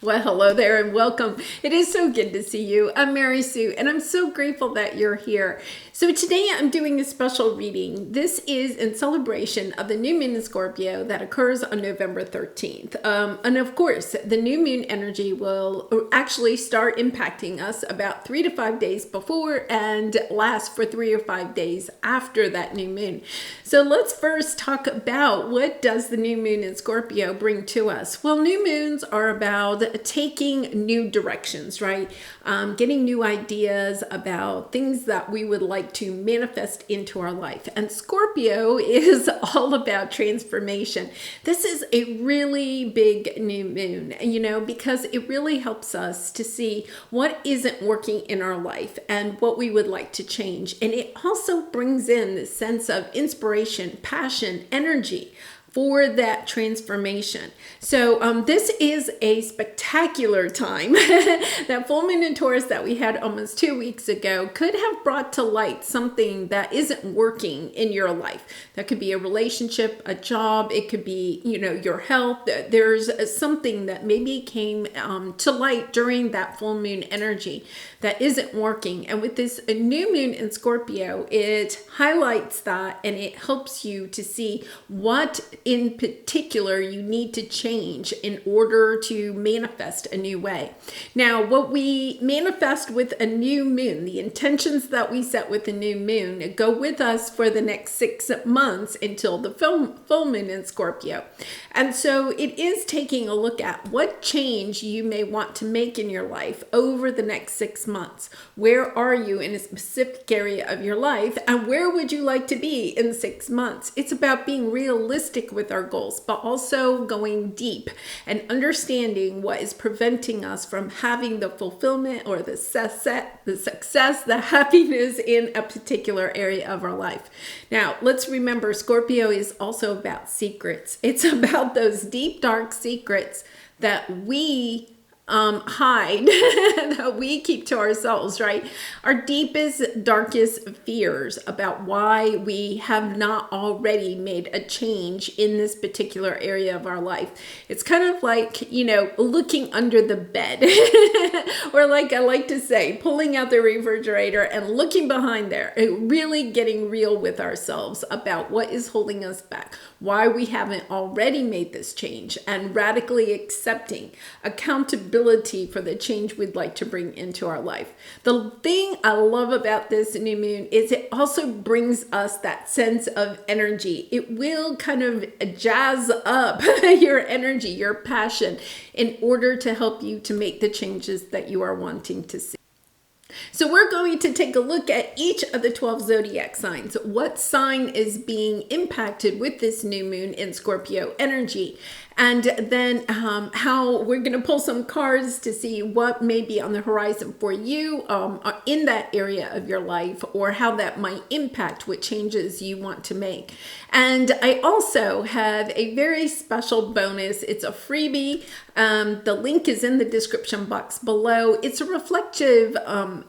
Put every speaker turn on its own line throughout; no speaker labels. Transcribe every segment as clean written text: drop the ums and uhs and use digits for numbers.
Well, hello there and welcome. It is so good to see you. I'm Mary Sue and I'm so grateful that you're here. So today I'm doing a special reading. This is in celebration of the new moon in Scorpio that occurs on November 13th. And of course, the new moon energy will actually start impacting us about 3 to 5 days before and last for 3 or 5 days after that new moon. So let's first talk about what does the new moon in Scorpio bring to us. Well, new moons are about taking new directions, right? Getting new ideas about things that we would like to manifest into our life. And Scorpio is all about transformation. This is a really big new moon, because it really helps us to see what isn't working in our life and what we would like to change. And it also brings in this sense of inspiration, passion, energy for that transformation. So this is a spectacular time. That full moon in Taurus that we had almost 2 weeks ago could have brought to light something that isn't working in your life. That could be a relationship, a job, it could be, your health. There's something that maybe came to light during that full moon energy that isn't working. And with this new moon in Scorpio, it highlights that and it helps you to see what in particular you need to change in order to manifest a new way. Now, what we manifest with a new moon, the intentions that we set with the new moon, go with us for the next 6 months until the full moon in Scorpio. And so it is taking a look at what change you may want to make in your life over the next 6 months. Where are you in a specific area of your life, and where would you like to be in 6 months? It's about being realistic with our goals, but also going deep and understanding what is preventing us from having the fulfillment or the success, the happiness in a particular area of our life. Now, let's remember Scorpio is also about secrets. It's about those deep, dark secrets that we hide, that we keep to ourselves, right? Our deepest, darkest fears about why we have not already made a change in this particular area of our life. It's kind of like, looking under the bed, or like I like to say, pulling out the refrigerator and looking behind there, really getting real with ourselves about what is holding us back, why we haven't already made this change, and radically accepting accountability for the change we'd like to bring into our life. The thing I love about this new moon is it also brings us that sense of energy. It will kind of jazz up your energy, your passion, in order to help you to make the changes that you are wanting to see. So we're going to take a look at each of the 12 zodiac signs. What sign is being impacted with this new moon in Scorpio energy? And then how we're going to pull some cards to see what may be on the horizon for you in that area of your life, or how that might impact what changes you want to make. And I also have a very special bonus. It's a freebie. The link is in the description box below. It's a reflective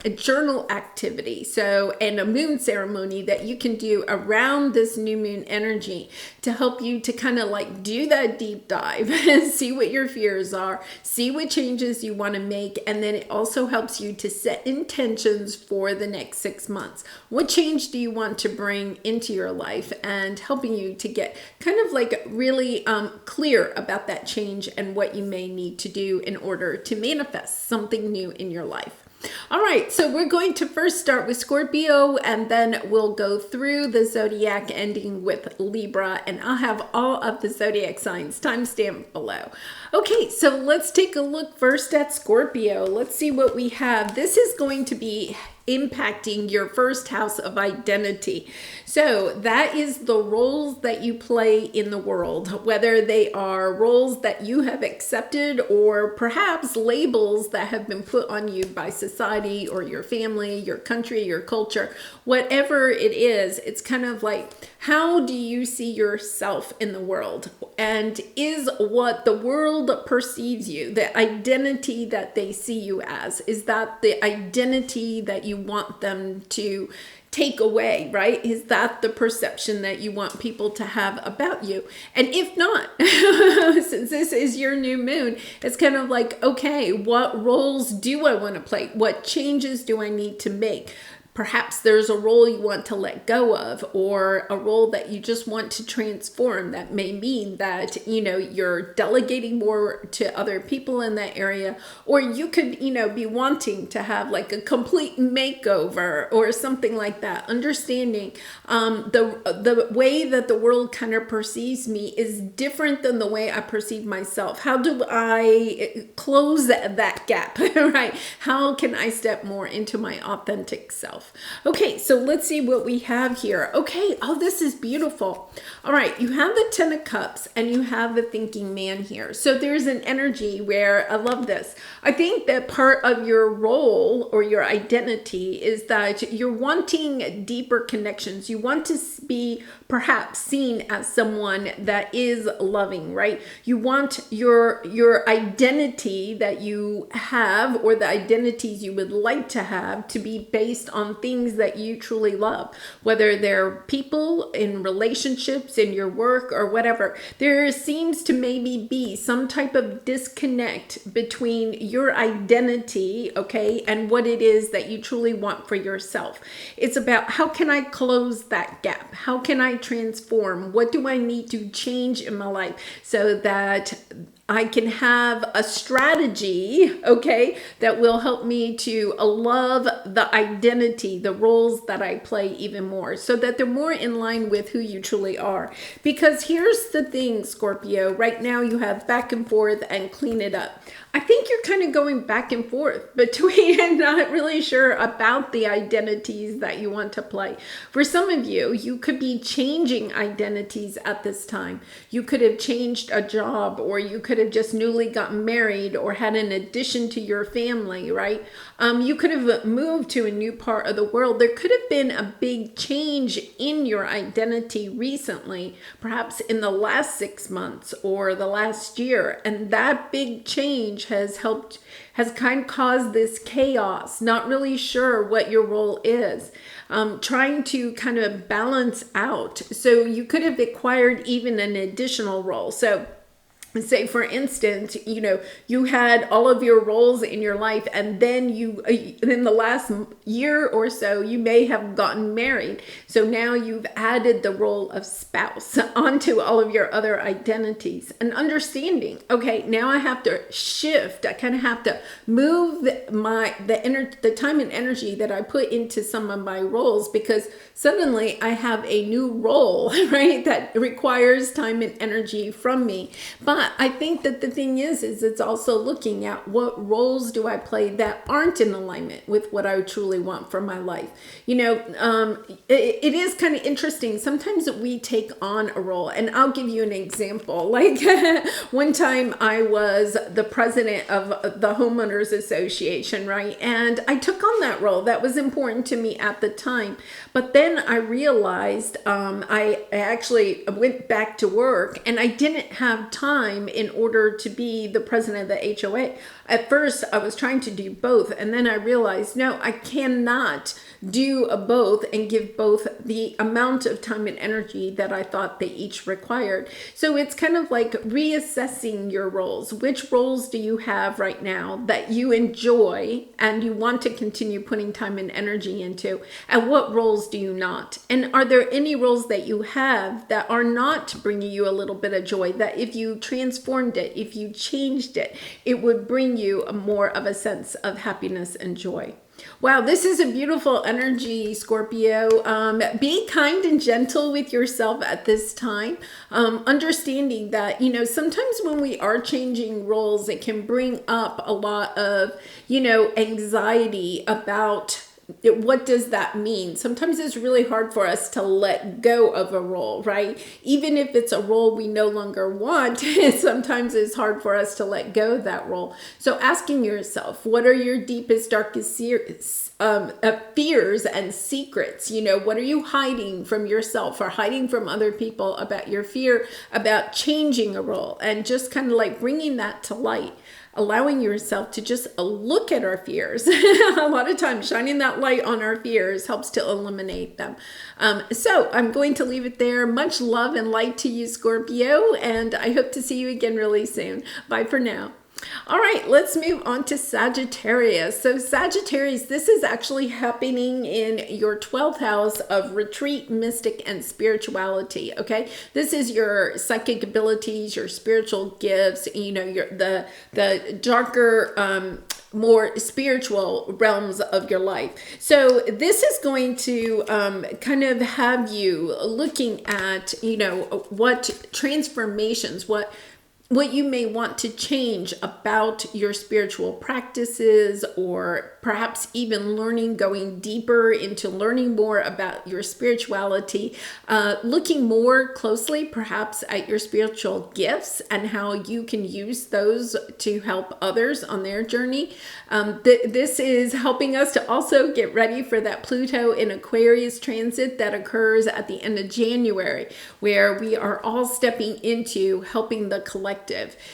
a journal activity, and a moon ceremony that you can do around this new moon energy to help you to kind of like do that deep dive and see what your fears are, see what changes you want to make, and then it also helps you to set intentions for the next 6 months. What change do you want to bring into your life, and helping you to get kind of like really clear about that change and what you may need to do in order to manifest something new in your life. All right, so we're going to first start with Scorpio, and then we'll go through the zodiac ending with Libra, and I'll have all of the zodiac signs timestamped below. Okay, so let's take a look first at Scorpio. Let's see what we have. This is going to be impacting your first house of identity. So that is the roles that you play in the world, whether they are roles that you have accepted or perhaps labels that have been put on you by society or your family, your country, your culture, whatever it is. It's kind of like, how do you see yourself in the world? And is what the world perceives you, the identity that they see you as, is that the identity that you you want them to take away, right? Is that the perception that you want people to have about you? And if not, since this is your new moon, it's kind of like, okay, what roles do I want to play? What changes do I need to make? Perhaps there's a role you want to let go of, or a role that you just want to transform. That may mean that, you're delegating more to other people in that area, or you could, be wanting to have like a complete makeover or something like that. Understanding the way that the world kind of perceives me is different than the way I perceive myself. How do I close that gap, right? How can I step more into my authentic self? Okay, so let's see what we have here. Okay, oh, this is beautiful. All right, you have the Ten of Cups and you have the Thinking Man here. So there's an energy where, I love this. I think that part of your role or your identity is that you're wanting deeper connections. You want to be perhaps seen as someone that is loving, right? You want your identity that you have, or the identities you would like to have, to be based on things that you truly love, whether they're people, in relationships, in your work, or whatever. There seems to maybe be some type of disconnect between your identity, okay, and what it is that you truly want for yourself. It's about, how can I close that gap? How can I transform? What do I need to change in my life so that I can have a strategy, okay, that will help me to love the identity, the roles that I play even more, so that they're more in line with who you truly are. Because here's the thing, Scorpio, right now you have back and forth and clean it up. I think you're kind of going back and forth between and not really sure about the identities that you want to play. For some of you, you could be changing identities at this time. You could have changed a job, or you could have just newly gotten married or had an addition to your family, right? You could have moved to a new part of the world. There could have been a big change in your identity recently, perhaps in the last 6 months or the last year. And that big change has kind of caused this chaos, not really sure what your role is, trying to kind of balance out. So you could have acquired even an additional role. So say, for instance, you had all of your roles in your life, and then in the last year or so, you may have gotten married. So now you've added the role of spouse onto all of your other identities, and understanding, okay, now I have to shift. I kind of have to move the time and energy that I put into some of my roles, because suddenly I have a new role, right, that requires time and energy from me. But I think that the thing is it's also looking at, what roles do I play that aren't in alignment with what I truly want for my life. It is kind of interesting. Sometimes we take on a role, and I'll give you an example. Like one time I was the president of the homeowners association, right? And I took on that role. That was important to me at the time. But then I realized I actually went back to work, and I didn't have time in order to be the president of the HOA. At first, I was trying to do both, and then I realized, no, I cannot do both and give both the amount of time and energy that I thought they each required. So it's kind of like reassessing your roles. Which roles do you have right now that you enjoy and you want to continue putting time and energy into? And what roles do you not? And are there any roles that you have that are not bringing you a little bit of joy, that if you transformed it, if you changed it, it would bring you more of a sense of happiness and joy? Wow, this is a beautiful energy, Scorpio. Be kind and gentle with yourself at this time. Understanding that, sometimes when we are changing roles, it can bring up a lot of, anxiety about what does that mean? Sometimes it's really hard for us to let go of a role, right? Even if it's a role we no longer want, sometimes it's hard for us to let go of that role. So asking yourself, what are your deepest, darkest fears and secrets? What are you hiding from yourself or hiding from other people about your fear about changing a role, and just kind of like bringing that to light. allowing yourself to just look at our fears. A lot of times shining that light on our fears helps to eliminate them. So I'm going to leave it there. Much love and light to you, Scorpio, and I hope to see you again really soon. Bye for now. All right, let's move on to Sagittarius. So Sagittarius, this is actually happening in your 12th house of retreat, mystic, and spirituality, okay? This is your psychic abilities, your spiritual gifts, you know, the darker, more spiritual realms of your life. So this is going to kind of have you looking at, you know, what transformations, what you may want to change about your spiritual practices, or perhaps even going deeper into learning more about your spirituality, looking more closely perhaps at your spiritual gifts and how you can use those to help others on their journey. This is helping us to also get ready for that Pluto in Aquarius transit that occurs at the end of January, where we are all stepping into helping the collective.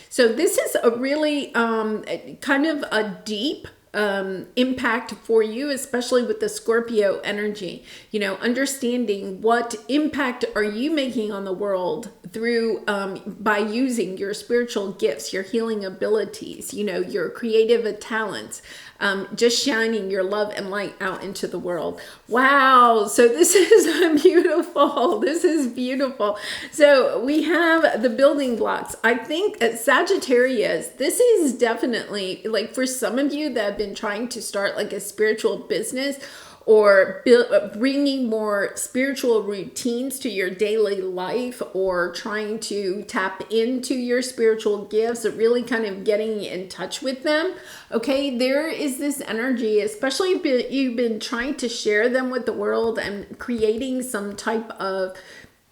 So this is a really kind of a deep impact for you, especially with the Scorpio energy. You know, understanding what impact are you making on the world through by using your spiritual gifts, your healing abilities, you know, your creative talents, just shining your love and light out into the world. Wow. So this is beautiful. This is beautiful. So we have the building blocks. I think at Sagittarius, this is definitely like for some of you that have been trying to start like a spiritual business, or bringing more spiritual routines to your daily life, or trying to tap into your spiritual gifts, or really kind of getting in touch with them. Okay, there is this energy, especially if you've been trying to share them with the world and creating some type of,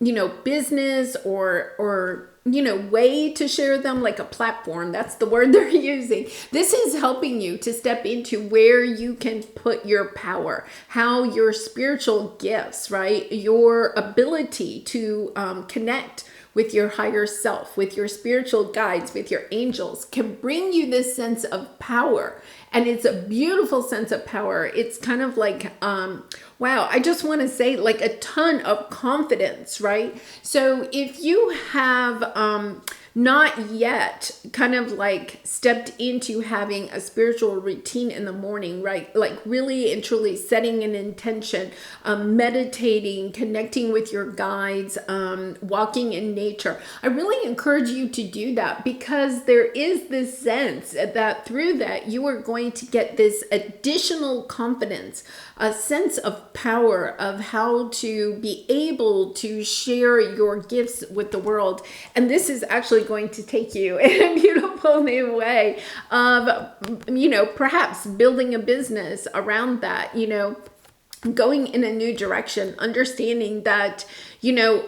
you know, business or you know, way to share them, like a platform. That's the word they're using. This is helping you to step into where you can put your power, how your spiritual gifts, right? Your ability to connect with your higher self, with your spiritual guides, with your angels, can bring you this sense of power. And it's a beautiful sense of power. It's kind of like, wow, I just want to say like a ton of confidence, right? So if you have not yet kind of like stepped into having a spiritual routine in the morning, right? Like really and truly setting an intention, meditating, connecting with your guides, walking in nature. I really encourage you to do that, because there is this sense that through that you are going to get this additional confidence, a sense of power of how to be able to share your gifts with the world. And this is actually going to take you in a beautiful new way of, you know, perhaps building a business around that, you know, going in a new direction, understanding that, you know,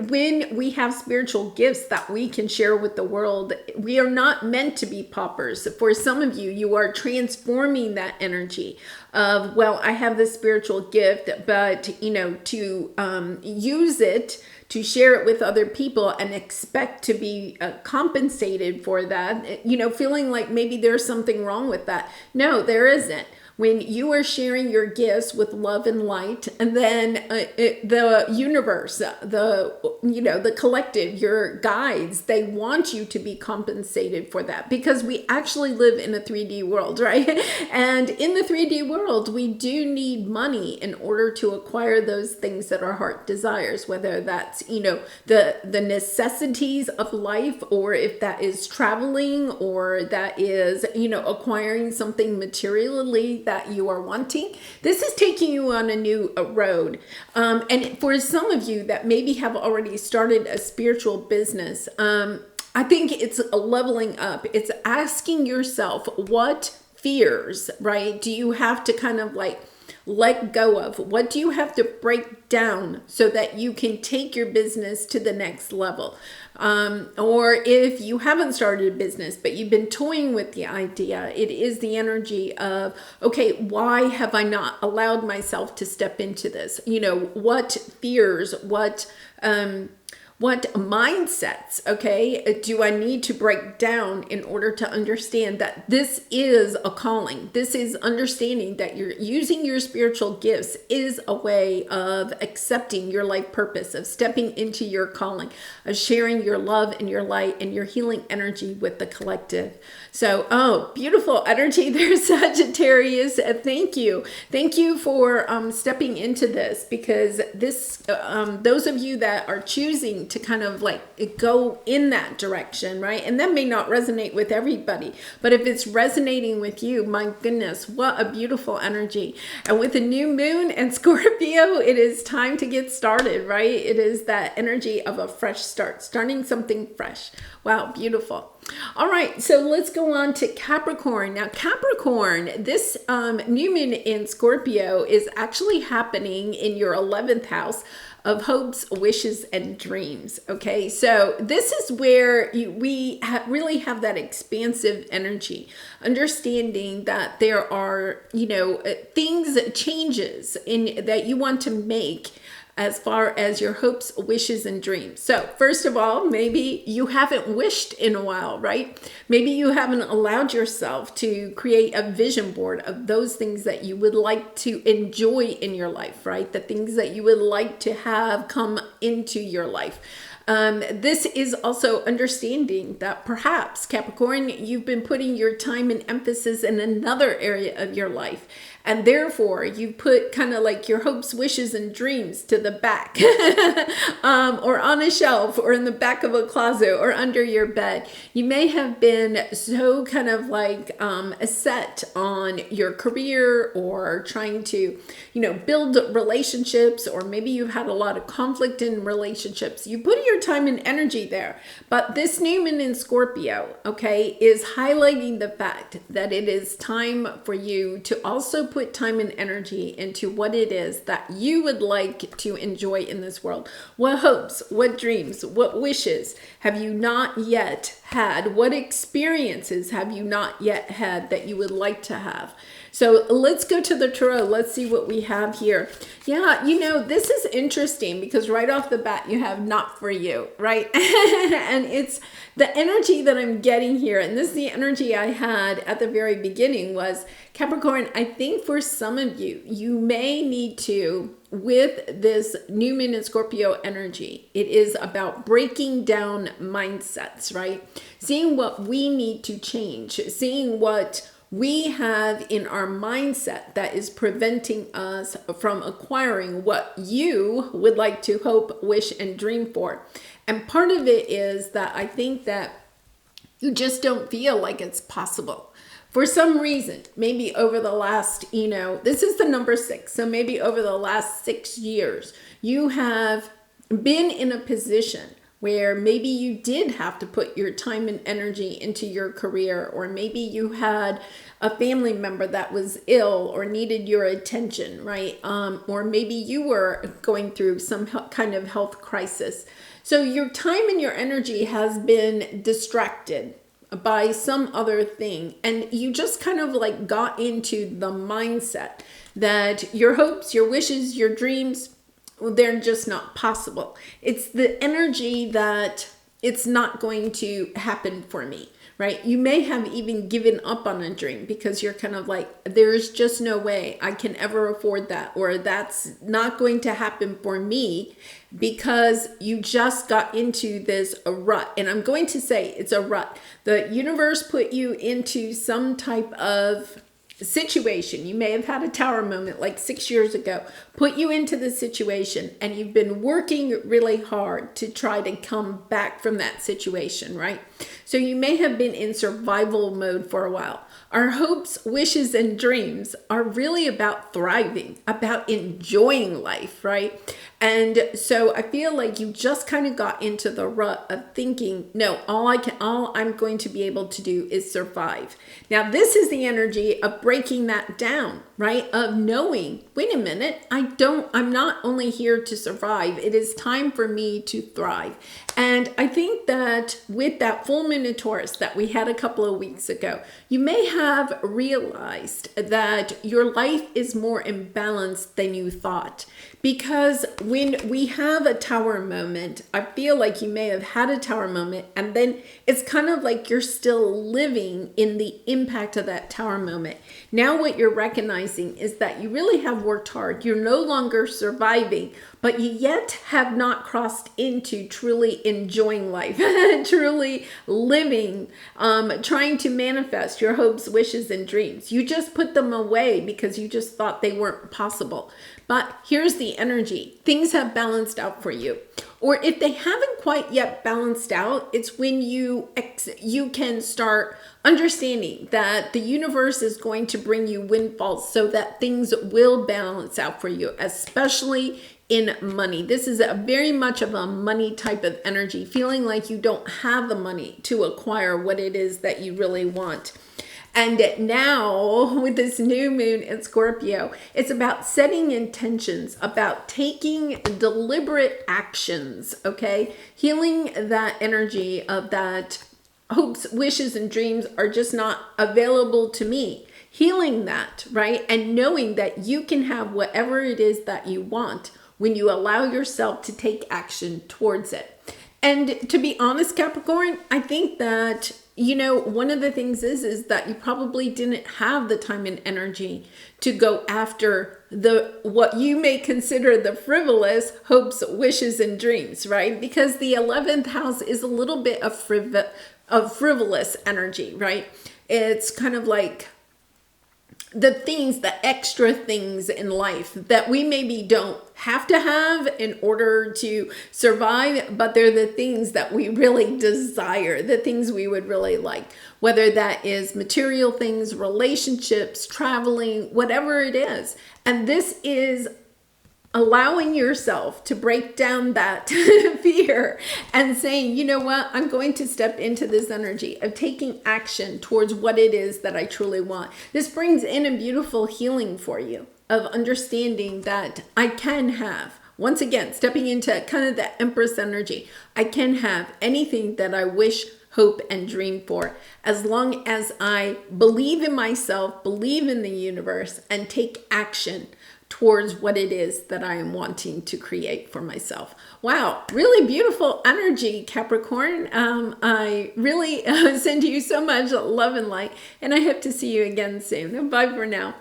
when we have spiritual gifts that we can share with the world, we are not meant to be paupers. For some of you, you are transforming that energy of, well, I have this spiritual gift, but, you know, to use it to share it with other people and expect to be compensated for that, you know, feeling like maybe there's something wrong with that. No, there isn't. When you are sharing your gifts with love and light, and then the universe, the collective, your guides, they want you to be compensated for that, because we actually live in a 3D world, right? And in the 3D world, we do need money in order to acquire those things that our heart desires, whether that's, you know, the necessities of life, or if that is traveling, or that is, you know, acquiring something materially that you are wanting. This is taking you on a new road. And for some of you that maybe have already started a spiritual business, I think it's a leveling up. It's asking yourself, what fears, right, do you have to kind of like let go of? What do you have to break down so that you can take your business to the next level? Or if you haven't started a business, but you've been toying with the idea, it is the energy of, okay, why have I not allowed myself to step into this? You know, what fears, what what mindsets, okay, do I need to break down in order to understand that this is a calling? This is understanding that you're using your spiritual gifts is a way of accepting your life purpose, of stepping into your calling, of sharing your love and your light and your healing energy with the collective. So, oh, beautiful energy there, Sagittarius. Thank you. Thank you for stepping into this, because this, those of you that are choosing to kind of like go in that direction, right? And that may not resonate with everybody, but if it's resonating with you, my goodness, what a beautiful energy. And with the new moon and Scorpio, it is time to get started, right? It is that energy of a fresh start, starting something fresh. Wow, beautiful. All right, so let's go on to Capricorn. Now, Capricorn, this new moon in Scorpio is actually happening in your 11th house of hopes, wishes, and dreams. Okay, so this is where we really have that expansive energy, understanding that there are, things, changes that you want to make as far as your hopes, wishes, and dreams. So first of all, maybe you haven't wished in a while, right? Maybe you haven't allowed yourself to create a vision board of those things that you would like to enjoy in your life, right? The things that you would like to have come into your life. This is also understanding that perhaps, Capricorn, you've been putting your time and emphasis in another area of your life. And therefore, you put kind of like your hopes, wishes, and dreams to the back, or on a shelf, or in the back of a closet, or under your bed. You may have been so kind of like set on your career, or trying to, build relationships, or maybe you've had a lot of conflict in relationships. You put your time and energy there. But this new moon in Scorpio, okay, is highlighting the fact that it is time for you to also put time and energy into what it is that you would like to enjoy in this world. What hopes, what dreams, what wishes have you not yet had? What experiences have you not yet had that you would like to have? So let's go to the tarot. Let's see what we have here. Yeah, this is interesting because right off the bat, you have not for you, right? And it's the energy that I'm getting here. And this is the energy I had at the very beginning was, Capricorn, I think for some of you, you may need to, with this new moon and Scorpio energy, it is about breaking down mindsets, right? Seeing what we need to change, seeing what we have in our mindset that is preventing us from acquiring what you would like to hope, wish, and dream for. And part of it is that I think that you just don't feel like it's possible. For some reason, maybe over the last, this is the number 6. So maybe over the last 6 years, you have been in a position where maybe you did have to put your time and energy into your career, or maybe you had a family member that was ill or needed your attention, right? Or maybe you were going through some kind of health crisis. So your time and your energy has been distracted by some other thing, and you just kind of like got into the mindset that your hopes, your wishes, your dreams, they're just not possible. It's the energy that it's not going to happen for me, right? You may have even given up on a dream because you're kind of like, there's just no way I can ever afford that, or that's not going to happen for me, because you just got into this rut. And I'm going to say it's a rut. The universe put you into some type of situation. You may have had a tower moment like 6 years ago, put you into the situation, and you've been working really hard to try to come back from that situation, right? So you may have been in survival mode for a while. Our hopes, wishes, and dreams are really about thriving, about enjoying life, right? And so I feel like you just kind of got into the rut of thinking, no, all I'm going to be able to do is survive. Now, this is the energy of breaking that down, right? Of knowing, wait a minute, I'm not only here to survive, it is time for me to thrive. And I think that with that full moon in Taurus that we had a couple of weeks ago, you may have realized that your life is more imbalanced than you thought. Because when we have a tower moment, I feel like you may have had a tower moment, and then it's kind of like you're still living in the impact of that tower moment. Now what you're recognizing is that you really have worked hard. You're no longer surviving, but you yet have not crossed into truly enjoying life, truly living, trying to manifest your hopes, wishes, and dreams. You just put them away because you just thought they weren't possible. But here's the energy. Things have balanced out for you. Or if they haven't quite yet balanced out, it's when you can start understanding that the universe is going to bring you windfalls so that things will balance out for you, especially in money. This is a very much of a money type of energy, feeling like you don't have the money to acquire what it is that you really want. And now with this new moon in Scorpio, it's about setting intentions, about taking deliberate actions, okay? Healing that energy of that hopes, wishes, and dreams are just not available to me. Healing that, right? And knowing that you can have whatever it is that you want when you allow yourself to take action towards it. And to be honest, Capricorn, I think that one of the things is that you probably didn't have the time and energy to go after what you may consider the frivolous hopes, wishes, and dreams, right? Because the 11th house is a little bit of frivolous energy, right? It's kind of like the extra things in life that we maybe don't have to have in order to survive, but they're the things that we really desire, the things we would really like, whether that is material things, relationships, traveling, whatever it is. And this is allowing yourself to break down that fear and saying, you know what, I'm going to step into this energy of taking action towards what it is that I truly want. This brings in a beautiful healing for you of understanding that I can have, once again, stepping into kind of the Empress energy, I can have anything that I wish, hope, and dream for, as long as I believe in myself, believe in the universe, and take action towards what it is that I am wanting to create for myself. Wow, really beautiful energy, Capricorn. I really send you so much love and light, and I hope to see you again soon. Bye for now.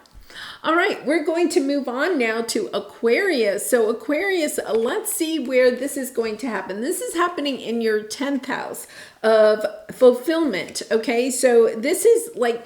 All right, we're going to move on now to Aquarius. So Aquarius, let's see where this is going to happen. This is happening in your 10th house of fulfillment, okay? So this is like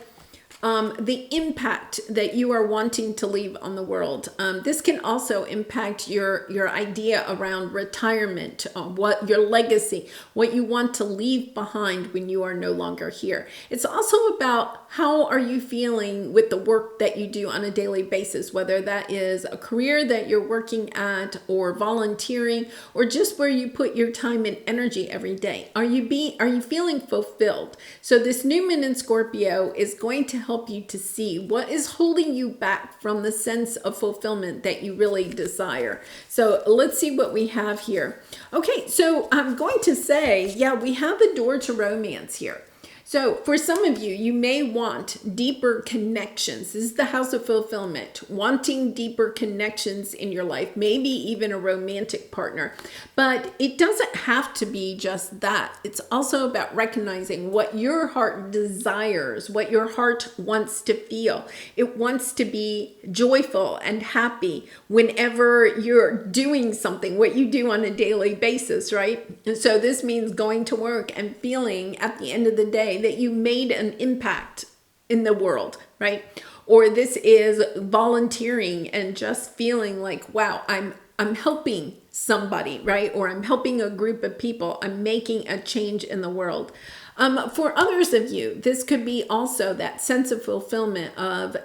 the impact that you are wanting to leave on the world. This can also impact your idea around retirement, what your legacy, what you want to leave behind when you are no longer here. It's also about how are you feeling with the work that you do on a daily basis, whether that is a career that you're working at or volunteering or just where you put your time and energy every day. Are you feeling fulfilled? So this new moon in Scorpio is going to help you to see what is holding you back from the sense of fulfillment that you really desire. So let's see what we have here. Okay, so I'm going to say, yeah, we have the door to romance here. So for some of you, you may want deeper connections. This is the house of fulfillment, wanting deeper connections in your life, maybe even a romantic partner. But it doesn't have to be just that. It's also about recognizing what your heart desires, what your heart wants to feel. It wants to be joyful and happy whenever you're doing something, what you do on a daily basis, right? And so this means going to work and feeling at the end of the day that you made an impact in the world, right? Or this is volunteering and just feeling like, wow, I'm helping somebody, right? Or I'm helping a group of people. I'm making a change in the world. For others of you, this could be also that sense of fulfillment of,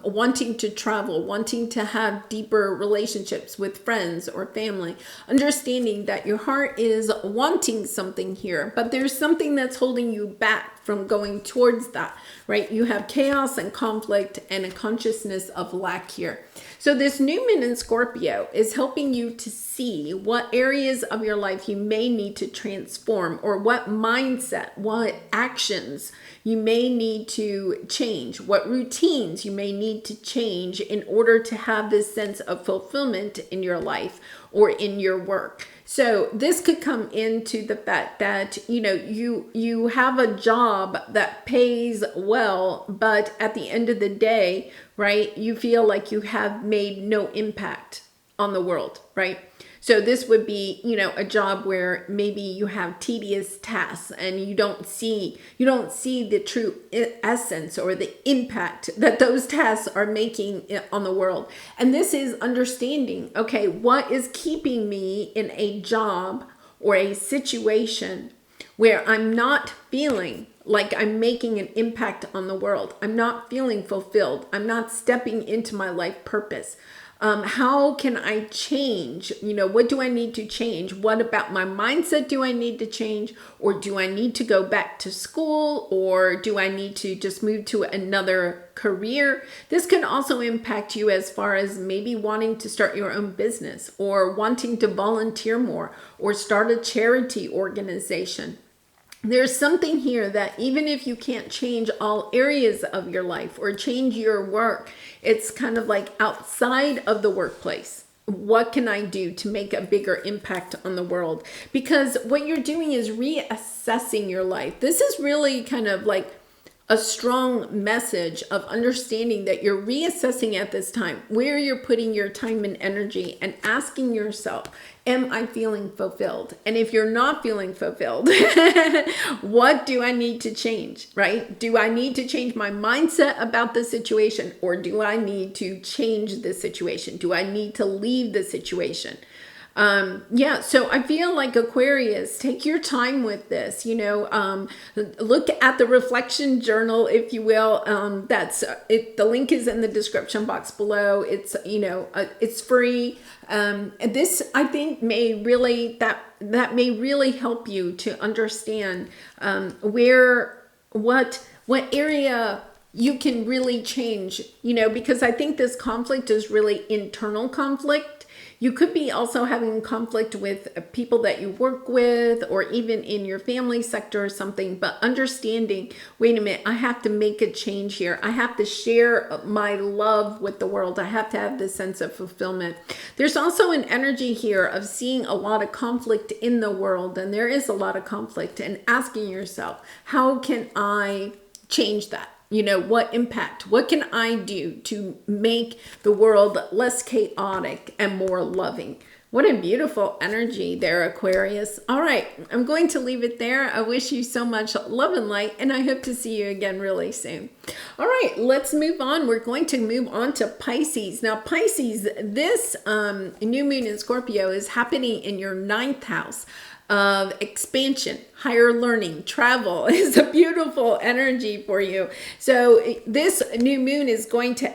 wanting to travel, wanting to have deeper relationships with friends or family, understanding that your heart is wanting something here, but there's something that's holding you back back from going towards that, right? You have chaos and conflict and a consciousness of lack here. So this new moon in Scorpio is helping you to see what areas of your life you may need to transform, or what mindset, what actions you may need to change, what routines you may need to change in order to have this sense of fulfillment in your life or in your work. So this could come into the fact that, you know, you have a job that pays well, but at the end of the day, right, you feel like you have made no impact on the world, right? So this would be, you know, a job where maybe you have tedious tasks and you don't see the true essence or the impact that those tasks are making on the world. And this is understanding, okay, what is keeping me in a job or a situation where I'm not feeling like I'm making an impact on the world. I'm not feeling fulfilled. I'm not stepping into my life purpose. How can I change? You know, what do I need to change? What about my mindset do I need to change? Or do I need to go back to school? Or do I need to just move to another career? This can also impact you as far as maybe wanting to start your own business, or wanting to volunteer more, or start a charity organization. There's something here that even if you can't change all areas of your life or change your work, it's kind of like outside of the workplace. What can I do to make a bigger impact on the world? Because what you're doing is reassessing your life. This is really kind of like a strong message of understanding that you're reassessing at this time where you're putting your time and energy, and asking yourself, am I feeling fulfilled? And if you're not feeling fulfilled, what do I need to change, right? Do I need to change my mindset about the situation, or do I need to change the situation? Do I need to leave the situation? So I feel like Aquarius, take your time with this, you know, look at the reflection journal, if you will. That's it. The link is in the description box below. It's, you know, it's free. This, I think, may really, that may really help you to understand, what area you can really change, you know, because I think this conflict is really internal conflict. You could be also having conflict with people that you work with, or even in your family sector or something, but understanding, wait a minute, I have to make a change here. I have to share my love with the world. I have to have this sense of fulfillment. There's also an energy here of seeing a lot of conflict in the world, and there is a lot of conflict, and asking yourself, how can I change that? You know, what impact, what can I do to make the world less chaotic and more loving? What a beautiful energy there, Aquarius. All right, I'm going to leave it there. I wish you so much love and light, and I hope to see you again really soon. All right, let's move on. We're going to move on to Pisces. Now, Pisces, this new moon in Scorpio is happening in your 9th house of expansion, higher learning, travel. Is a beautiful energy for you. So this new moon is going to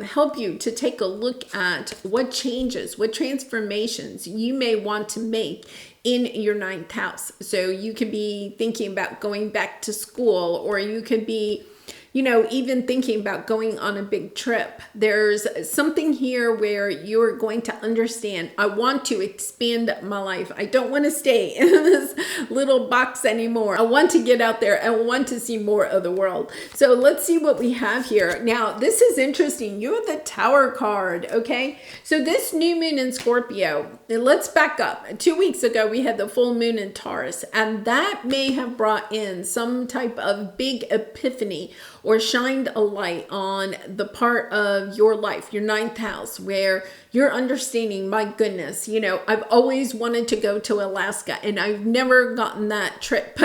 help you to take a look at what changes, what transformations you may want to make in your 9th house. So you could be thinking about going back to school, or you could be, you know, even thinking about going on a big trip. There's something here where you're going to understand, I want to expand my life. I don't want to stay in this little box anymore. I want to get out there. I want to see more of the world. So let's see what we have here. Now, this is interesting. You have the Tower card, okay? So this new moon in Scorpio, and let's back up. 2 weeks ago, we had the full moon in Taurus, and that may have brought in some type of big epiphany, or shined a light on the part of your life, your 9th house, where you're understanding, my goodness, you know, I've always wanted to go to Alaska, and I've never gotten that trip,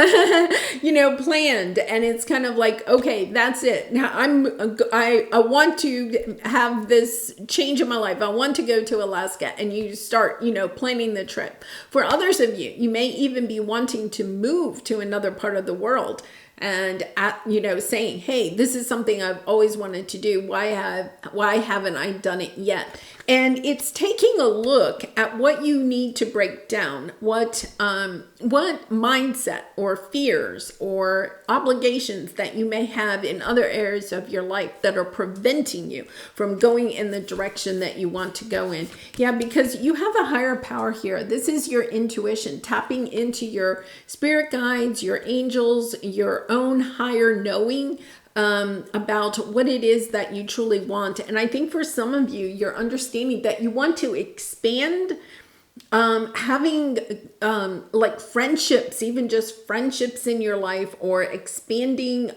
you know, planned. And it's kind of like, okay, that's it. Now I want to have this change in my life. I want to go to Alaska, and you start, you know, planning the trip. For others of you, you may even be wanting to move to another part of the world, and you know, saying, hey, this is something I've always wanted to do. Why haven't I done it yet? And it's taking a look at what you need to break down, what mindset or fears or obligations that you may have in other areas of your life that are preventing you from going in the direction that you want to go in. Yeah, because you have a higher power here. This is your intuition, tapping into your spirit guides, your angels, your own higher knowing about what it is that you truly want. And I think for some of you, you're understanding that you want to expand, having like friendships, even just friendships in your life, or expanding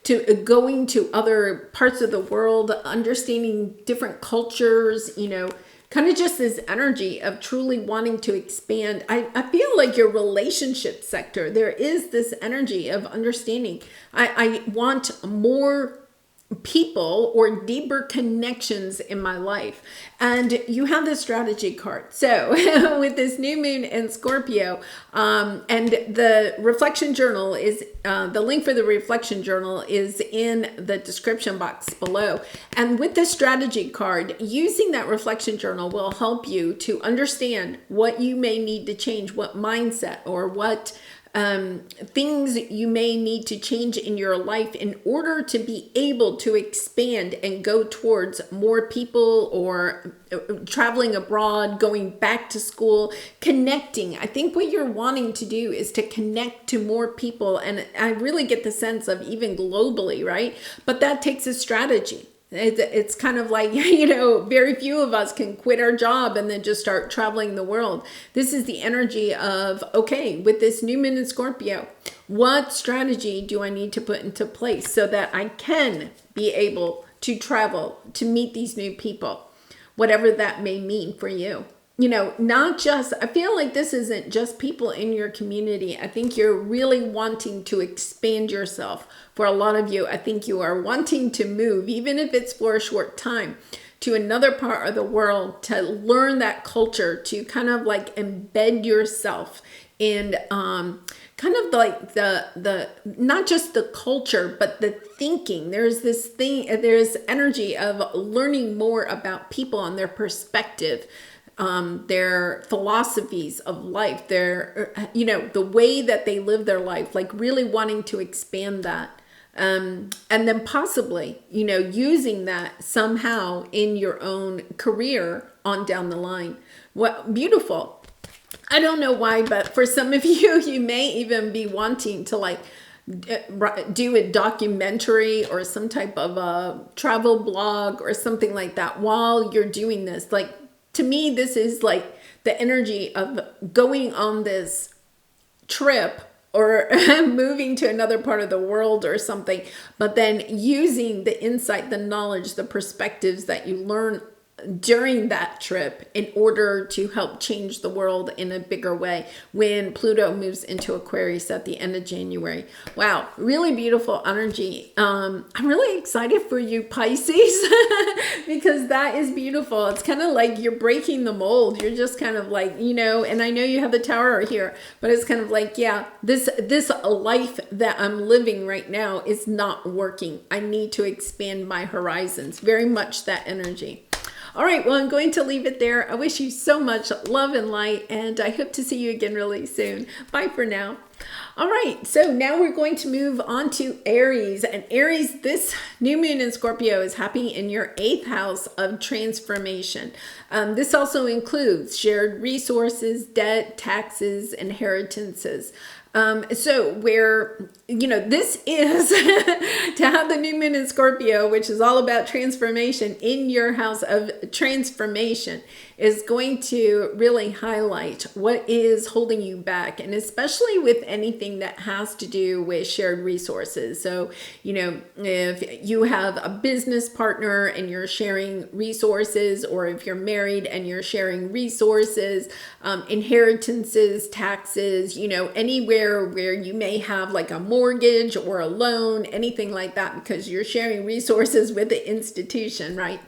to going to other parts of the world, understanding different cultures, you know, kind of just this energy of truly wanting to expand. I feel like your relationship sector, there is this energy of understanding. I want more people or deeper connections in my life. And you have the strategy card. So with this new moon in Scorpio, and the reflection journal is, the link for the reflection journal is in the description box below. And with the strategy card, using that reflection journal will help you to understand what you may need to change, what mindset or what things you may need to change in your life in order to be able to expand and go towards more people, or traveling abroad, going back to school, connecting. I think what you're wanting to do is to connect to more people. And I really get the sense of even globally, right? But that takes a strategy. It's kind of like, you know, very few of us can quit our job and then just start traveling the world. This is the energy of, okay, with this new moon in Scorpio, what strategy do I need to put into place so that I can be able to travel, to meet these new people, whatever that may mean for you. You know, not just, I feel like this isn't just people in your community. I think you're really wanting to expand yourself. For a lot of you, I think you are wanting to move, even if it's for a short time, to another part of the world, to learn that culture, to kind of like embed yourself in kind of like the not just the culture, but the thinking. There's this thing, there's energy of learning more about people and their perspective, their philosophies of life, their, you know, the way that they live their life, like really wanting to expand that. And then possibly, you know, using that somehow in your own career on down the line. What beautiful. I don't know why, but for some of you, you may even be wanting to like do a documentary or some type of a travel blog or something like that while you're doing this. Like, to me, this is like the energy of going on this trip or moving to another part of the world or something, but then using the insight, the knowledge, the perspectives that you learn during that trip in order to help change the world in a bigger way when Pluto moves into Aquarius at the end of January. Wow, really beautiful energy. I'm really excited for you, Pisces, because that is beautiful. It's kind of like you're breaking the mold. You're just kind of like, you know, and I know you have the Tower here, but it's kind of like, yeah, this life that I'm living right now is not working. I need to expand my horizons. Very much that energy. All right, well, I'm going to leave it there. I wish you so much love and light, and I hope to see you again really soon. Bye for now. All right, so now we're going to move on to Aries. And Aries, this new moon in Scorpio is happening in your 8th house of transformation. This also includes shared resources, debt, taxes, inheritances. So where, you know, this is to have the new moon in Scorpio, which is all about transformation in your house of transformation, is going to really highlight what is holding you back, and especially with anything that has to do with shared resources. So, you know, if you have a business partner and you're sharing resources, or if you're married and you're sharing resources, inheritances, taxes, you know, anywhere where you may have like a mortgage or a loan, anything like that, because you're sharing resources with the institution, right?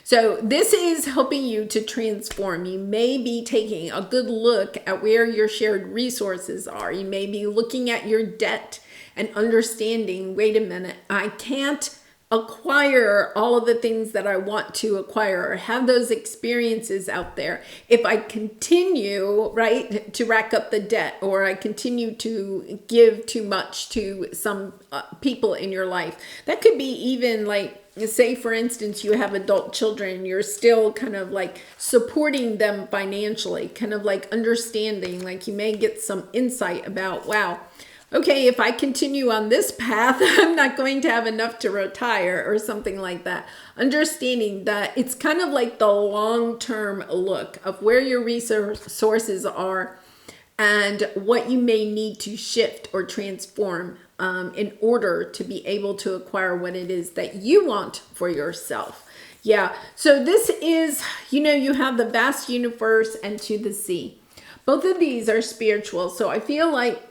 So this is helping you to transform. You may be taking a good look at where your shared resources are. You may be looking at your debt and understanding, wait a minute, I can't acquire all of the things that I want to acquire or have those experiences out there if I continue, right, to rack up the debt, or I continue to give too much to some people in your life. That could be even like, say for instance, you have adult children, you're still kind of like supporting them financially, kind of like understanding, like you may get some insight about, wow, okay, if I continue on this path, I'm not going to have enough to retire or something like that. Understanding that it's kind of like the long-term look of where your resources are and what you may need to shift or transform in order to be able to acquire what it is that you want for yourself. Yeah, so this is, you have the vast universe and to the sea. Both of these are spiritual, so I feel like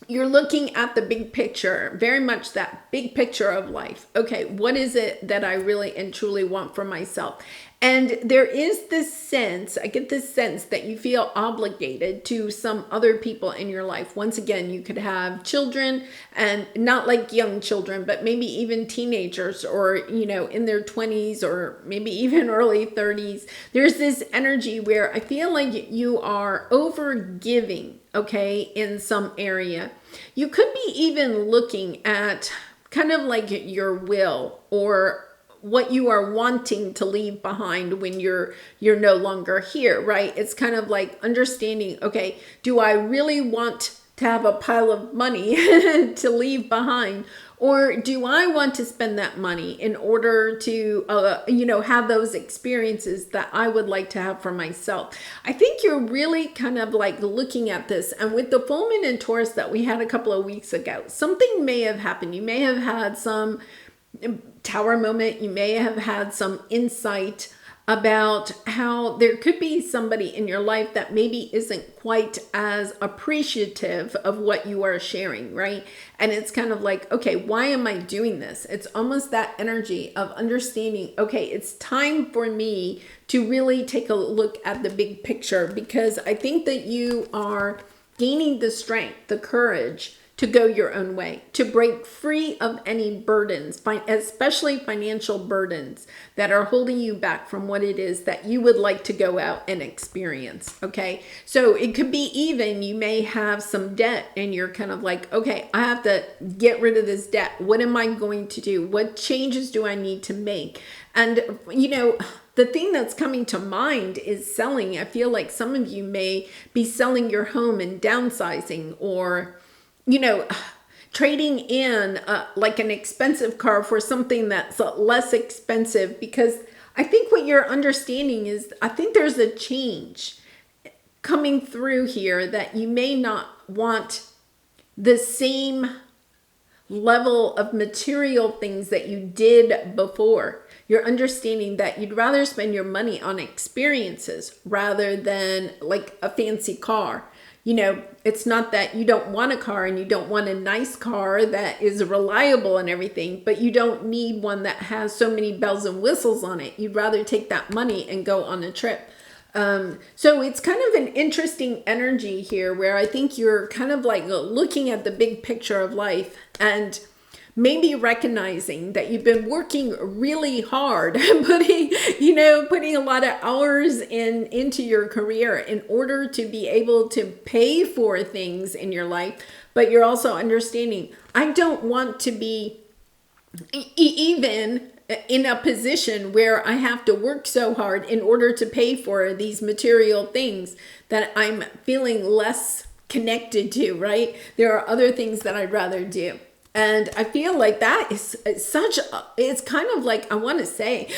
you're looking at the big picture, very much that big picture of life. Okay, what is it that I really and truly want for myself? And there is this sense, I get this sense that you feel obligated to some other people in your life. Once again, you could have children, and not like young children, but maybe even teenagers, or, in their 20s, or maybe even early 30s. There's this energy where I feel like you are over giving, okay, in some area. You could be even looking at kind of like your will, or what you are wanting to leave behind when you're no longer here, right? It's kind of like understanding, okay, do I really want to have a pile of money to leave behind? Or do I want to spend that money in order to, have those experiences that I would like to have for myself? I think you're really kind of like looking at this. And with the full moon in Taurus that we had a couple of weeks ago, something may have happened. You may have had some tower moment. You may have had some insight about how there could be somebody in your life that maybe isn't quite as appreciative of what you are sharing, right? And it's kind of like, okay, why am I doing this? It's almost that energy of understanding, okay, it's time for me to really take a look at the big picture, because I think that you are gaining the strength, the courage to go your own way, to break free of any burdens, especially financial burdens that are holding you back from what it is that you would like to go out and experience, okay? So it could be even, you may have some debt and you're kind of like, okay, I have to get rid of this debt. What am I going to do? What changes do I need to make? And, the thing that's coming to mind is selling. I feel like some of you may be selling your home and downsizing, or trading in like an expensive car for something that's less expensive, because I think what you're understanding is, I think there's a change coming through here that you may not want the same level of material things that you did before. You're understanding that you'd rather spend your money on experiences rather than like a fancy car. It's not that you don't want a car and you don't want a nice car that is reliable and everything, but you don't need one that has so many bells and whistles on it. You'd rather take that money and go on a trip. So it's kind of an interesting energy here where I think you're kind of like looking at the big picture of life, and maybe recognizing that you've been working really hard, putting a lot of hours into your career in order to be able to pay for things in your life. But you're also understanding, I don't want to be even in a position where I have to work so hard in order to pay for these material things that I'm feeling less connected to, right? There are other things that I'd rather do. And I feel like that is it's kind of like, I want to say,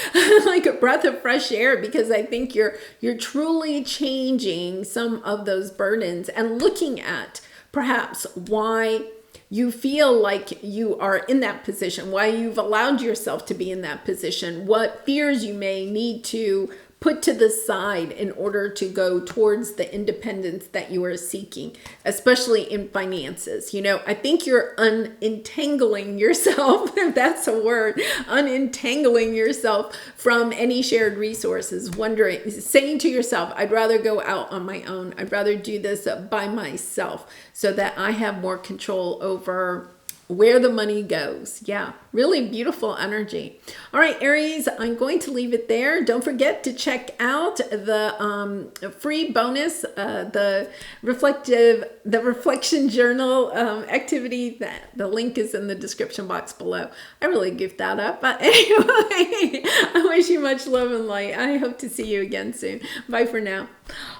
like a breath of fresh air, because I think you're truly changing some of those burdens and looking at perhaps why you feel like you are in that position, why you've allowed yourself to be in that position, what fears you may need to put to the side in order to go towards the independence that you are seeking, especially in finances. I think you're unentangling yourself, if that's a word, unentangling yourself from any shared resources, saying to yourself, I'd rather go out on my own. I'd rather do this by myself so that I have more control over where the money goes. Yeah, really beautiful energy. All right, Aries, I'm going to leave it there. Don't forget to check out the free bonus, the reflection journal activity. That the link is in the description box below. I really goofed that up, but anyway, I wish you much love and light. I hope to see you again soon. Bye for now.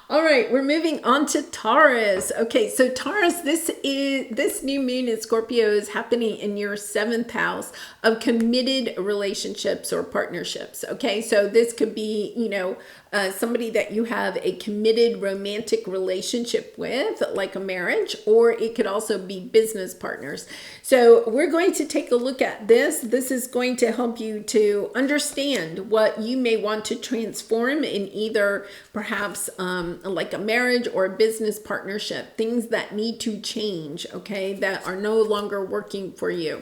All right, we're moving on to Taurus. Okay, so Taurus, this new moon in Scorpio is happening in your 7th house of committed relationships or partnerships. Okay, so this could be, somebody that you have a committed romantic relationship with, like a marriage, or it could also be business partners. So we're going to take a look at this. This is going to help you to understand what you may want to transform in either perhaps like a marriage or a business partnership, things that need to change, okay, that are no longer working for you.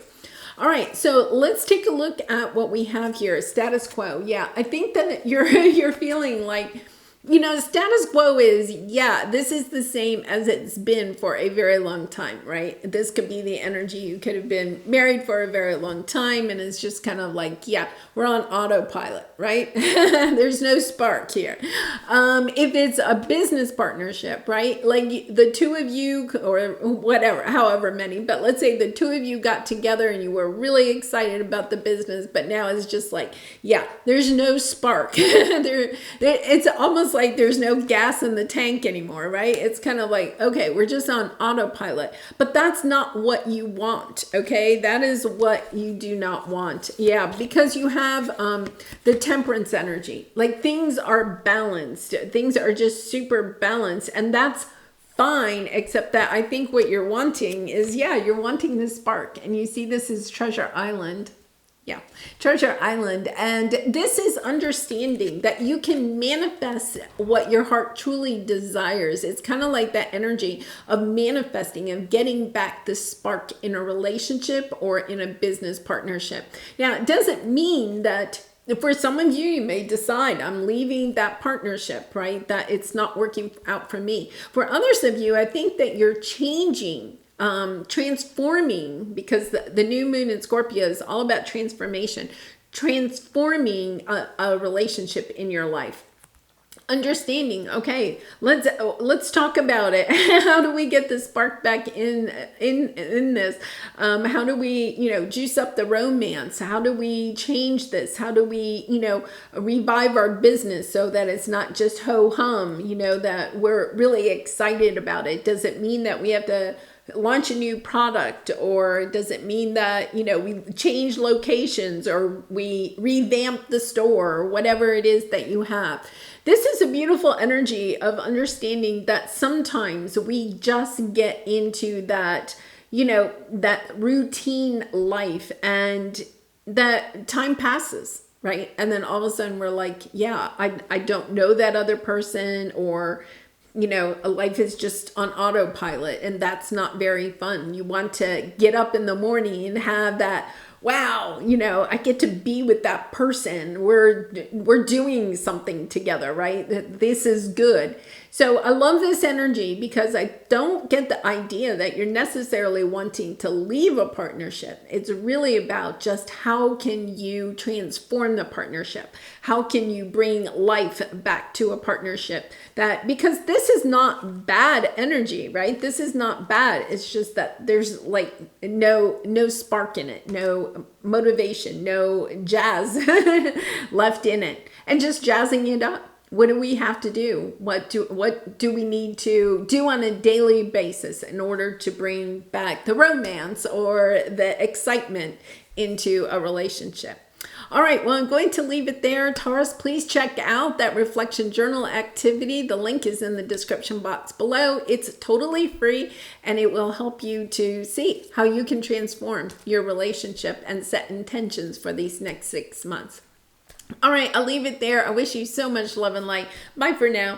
All right, so let's take a look at what we have here. Status quo. Yeah, I think that you're feeling like, status quo is, yeah, this is the same as it's been for a very long time, right? This could be the energy. You could have been married for a very long time, and it's just kind of like, yeah, we're on autopilot, right? There's no spark here. If it's a business partnership, right? Like the two of you, or whatever, however many, but let's say the two of you got together and you were really excited about the business, but now it's just like, yeah, there's no spark. It's almost like there's no gas in the tank anymore, right? It's kind of like, okay, we're just on autopilot, but that's not what you want, okay? That is what you do not want. Yeah, because you have the Temperance energy. Like things are balanced. Things are just super balanced, and that's fine, except that I think what you're wanting is, yeah, you're wanting this spark, and you see this is Treasure Island. Yeah, Treasure Island. And this is understanding that you can manifest what your heart truly desires. It's kind of like that energy of manifesting, of getting back the spark in a relationship or in a business partnership. Now, it doesn't mean that for some of you, you may decide, I'm leaving that partnership, right? That it's not working out for me. For others of you, I think that you're changing, transforming, because the new moon in Scorpio is all about transformation, transforming a relationship in your life. Understanding, okay, let's talk about it. How do we get the spark back in this? How do we, juice up the romance? How do we change this? How do we, revive our business so that it's not just ho-hum, that we're really excited about it? Does it mean that we have to launch a new product, or does it mean that, we change locations, or we revamp the store, or whatever it is that you have? This is a beautiful energy of understanding that sometimes we just get into that, that routine life, and that time passes, right? And then all of a sudden we're like, yeah, I don't know that other person, or life is just on autopilot, and that's not very fun. You want to get up in the morning and have that, wow, I get to be with that person. We're doing something together, right? This is good. So I love this energy, because I don't get the idea that you're necessarily wanting to leave a partnership. It's really about just how can you transform the partnership? How can you bring life back to a partnership? Because this is not bad energy, right? This is not bad. It's just that there's like no spark in it, no motivation, no jazz left in it, and just jazzing it up. What do we have to do? What do we need to do on a daily basis in order to bring back the romance or the excitement into a relationship? All right, well, I'm going to leave it there. Taurus, please check out that reflection journal activity. The link is in the description box below. It's totally free, and it will help you to see how you can transform your relationship and set intentions for these next 6 months. All right, I'll leave it there. I wish you so much love and light. Bye for now.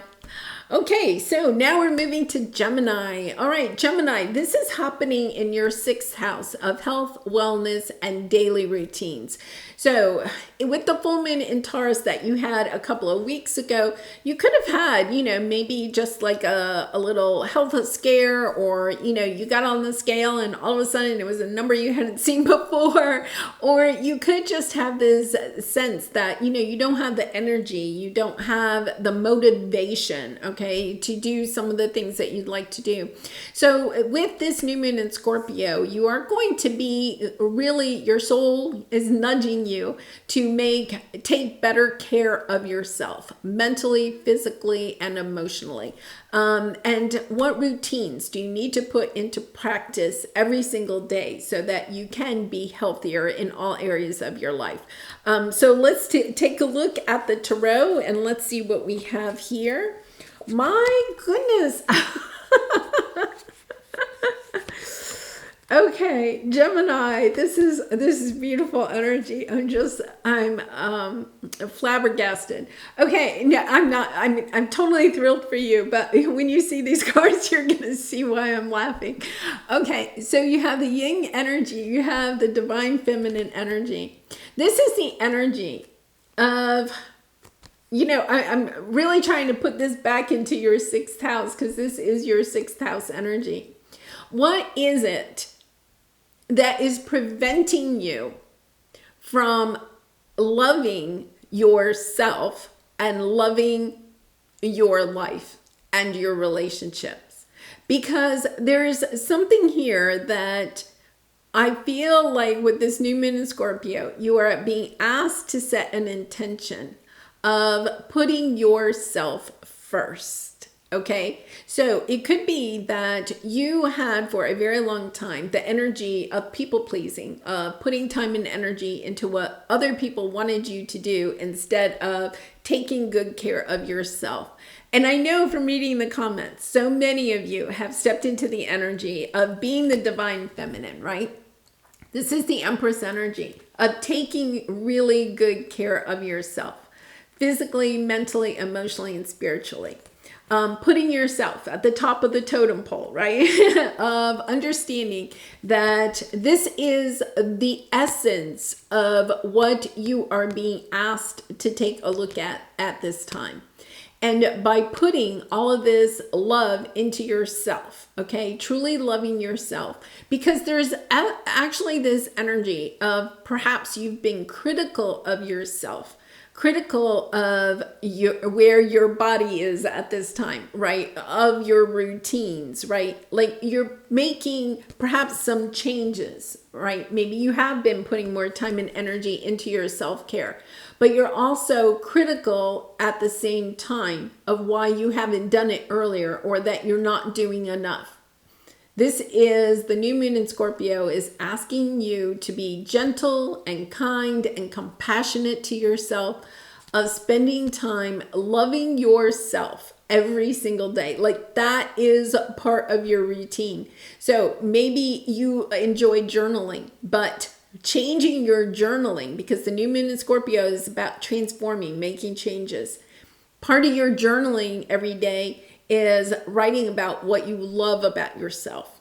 Okay, so now we're moving to Gemini. All right, Gemini, this is happening in your sixth house of health, wellness, and daily routines. So with the full moon in Taurus that you had a couple of weeks ago, you could have had, maybe just like a little health scare, or, you got on the scale and all of a sudden it was a number you hadn't seen before. Or you could just have this sense that, you don't have the energy, you don't have the motivation, okay, to do some of the things that you'd like to do. So with this new moon in Scorpio, you are going to be really, your soul is nudging you to take better care of yourself, mentally, physically, and emotionally. And what routines do you need to put into practice every single day so that you can be healthier in all areas of your life? So let's take a look at the tarot and let's see what we have here. My goodness. Okay, Gemini, this is beautiful energy. I'm flabbergasted. Okay, no, I'm totally thrilled for you, but when you see these cards, you're going to see why I'm laughing. Okay, so you have the yin energy, you have the divine feminine energy. This is the energy of, I'm really trying to put this back into your sixth house because this is your sixth house energy. What is it that is preventing you from loving yourself and loving your life and your relationships? Because there's something here that I feel like with this new moon in Scorpio, you are being asked to set an intention of putting yourself first. Okay, so it could be that you had for a very long time the energy of people pleasing, putting time and energy into what other people wanted you to do instead of taking good care of yourself. And I know from reading the comments, so many of you have stepped into the energy of being the divine feminine, right? This is the Empress energy of taking really good care of yourself, physically, mentally, emotionally, and spiritually. Putting yourself at the top of the totem pole, right? Of understanding that this is the essence of what you are being asked to take a look at this time. And by putting all of this love into yourself, okay, truly loving yourself, because there's actually this energy of perhaps you've been critical of yourself, critical of where your body is at this time, right? Of your routines, right? Like you're making perhaps some changes, right? Maybe you have been putting more time and energy into your self-care, but you're also critical at the same time of why you haven't done it earlier or that you're not doing enough. This is the new moon in Scorpio is asking you to be gentle and kind and compassionate to yourself, of spending time loving yourself every single day. Like that is part of your routine. So maybe you enjoy journaling, but changing your journaling, because the new moon in Scorpio is about transforming, making changes. Part of your journaling every day is writing about what you love about yourself.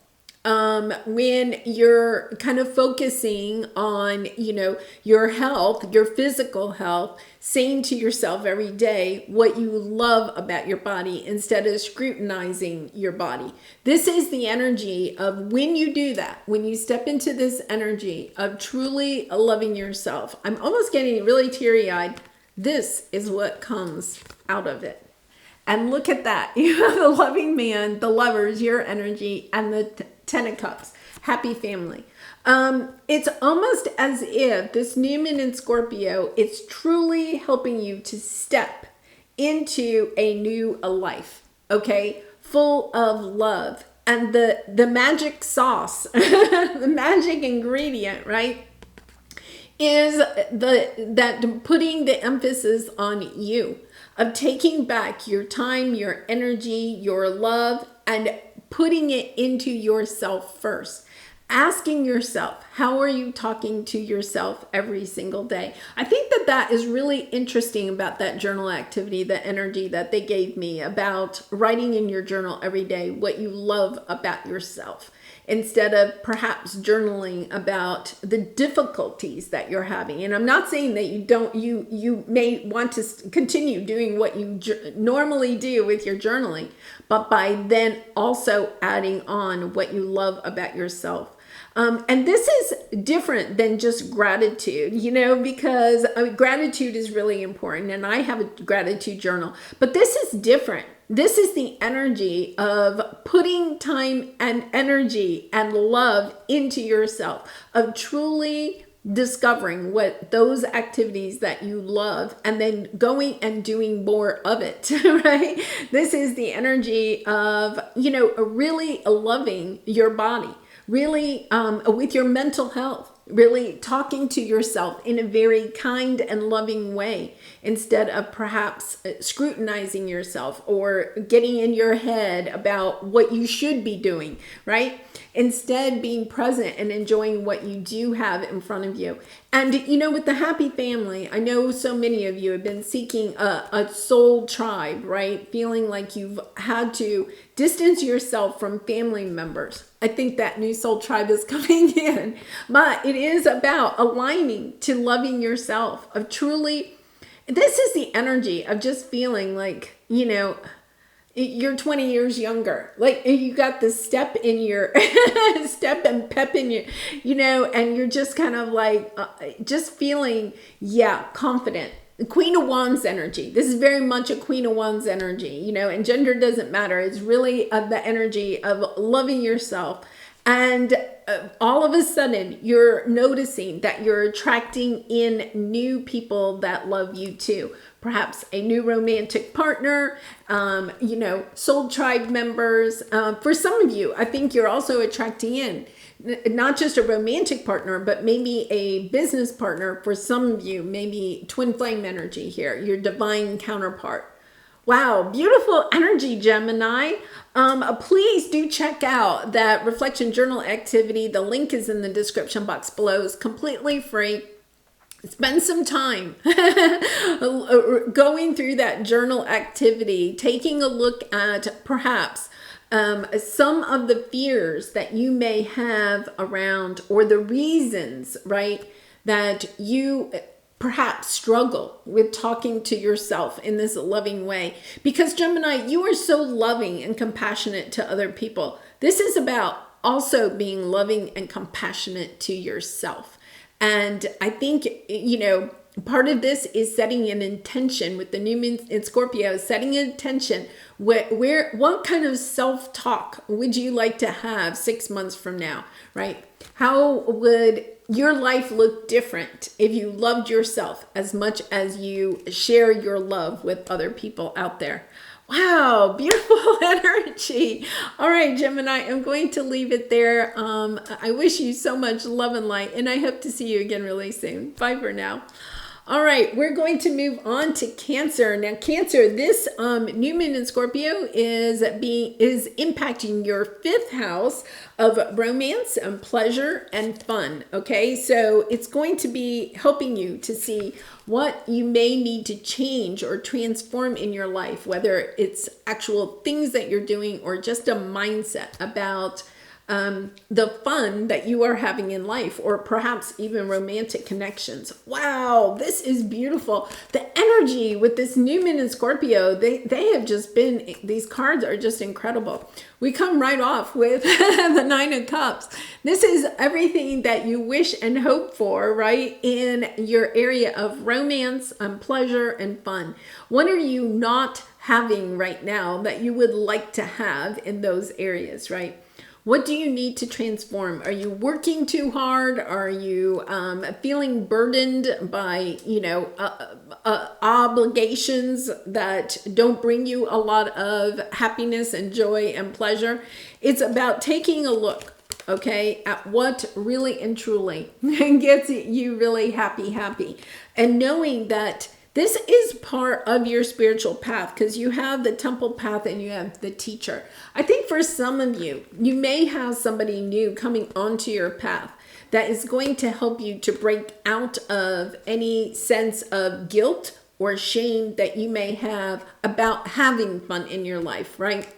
When you're kind of focusing on, your health, your physical health, saying to yourself every day what you love about your body instead of scrutinizing your body. This is the energy of when you do that, when you step into this energy of truly loving yourself. I'm almost getting really teary-eyed. This is what comes out of it. And look at that. You have the loving man, the lovers, your energy, and the Ten of Cups. Happy family. It's almost as if this new moon in Scorpio, it's truly helping you to step into a new life, okay? Full of love. And the magic sauce, the magic ingredient, right, is that putting the emphasis on you, of taking back your time, your energy, your love, and putting it into yourself first. asking yourself, how are you talking to yourself every single day? I think that that is really interesting about that journal activity, the energy that they gave me about writing in your journal every day what you love about yourself, instead of perhaps journaling about the difficulties that you're having. And I'm not saying that you may want to continue doing what you normally do with your journaling, but by then also adding on what you love about yourself. And this is different than just gratitude, because gratitude is really important. And I have a gratitude journal, but this is different. This is the energy of putting time and energy and love into yourself, of truly discovering what those activities that you love and then going and doing more of it, right? This is the energy of, really loving your body, really with your mental health, really talking to yourself in a very kind and loving way, instead of perhaps scrutinizing yourself or getting in your head about what you should be doing, right? Instead, being present and enjoying what you do have in front of you. And, with the happy family, I know so many of you have been seeking a soul tribe, right? Feeling like you've had to distance yourself from family members. I think that new soul tribe is coming in, but it is about aligning to loving yourself, of truly, this is the energy of just feeling like, you're 20 years younger. Like you got this step in your step and pep in your, and you're just kind of like, just feeling, confident. The Queen of Wands energy. This is very much a Queen of Wands energy, and gender doesn't matter. It's really the energy of loving yourself. And all of a sudden, you're noticing that you're attracting in new people that love you too. Perhaps a new romantic partner, soul tribe members. For some of you, I think you're also attracting in not just a romantic partner, but maybe a business partner. For some of you, maybe twin flame energy here, your divine counterpart. Wow, beautiful energy, Gemini. Please do check out that reflection journal activity. The link is in the description box below. It's completely free. Spend some time going through that journal activity, taking a look at perhaps some of the fears that you may have around, or the reasons, right, that you perhaps struggle with talking to yourself in this loving way. Because Gemini, you are so loving and compassionate to other people. This is about also being loving and compassionate to yourself. And I think, part of this is setting an intention with the new moon in Scorpio, setting an intention what kind of self-talk would you like to have 6 months from now, right? How would your life look different if you loved yourself as much as you share your love with other people out there? Wow, beautiful energy. All right, Gemini, I'm going to leave it there. I wish you so much love and light, and I hope to see you again really soon. Bye for now. All right, we're going to move on to Cancer. Now, Cancer, this new moon in Scorpio is impacting your 5th house of romance and pleasure and fun. Okay, so it's going to be helping you to see what you may need to change or transform in your life, whether it's actual things that you're doing or just a mindset about the fun that you are having in life, or perhaps even romantic connections. Wow, this is beautiful. The energy with this new moon in Scorpio, they have just been, these cards are just incredible. We come right off with the 9 of Cups. This is everything that you wish and hope for, right, in your area of romance and pleasure and fun. What are you not having right now that you would like to have in those areas, right? What do you need to transform? Are you working too hard? Are you feeling burdened by, obligations that don't bring you a lot of happiness and joy and pleasure? It's about taking a look, okay, at what really and truly gets you really happy, and knowing that This is part of your spiritual path because you have the temple path and you have the teacher. I think for some of you, you may have somebody new coming onto your path that is going to help you to break out of any sense of guilt or shame that you may have about having fun in your life, right?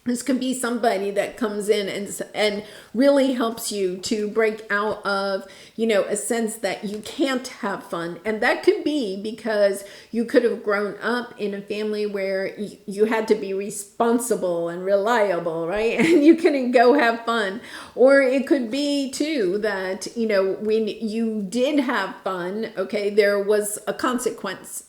This could be somebody that comes in and really helps you to break out of, a sense that you can't have fun. And that could be because you could have grown up in a family where you had to be responsible and reliable, right? And you couldn't go have fun. Or it could be too that, when you did have fun, okay, there was a consequence,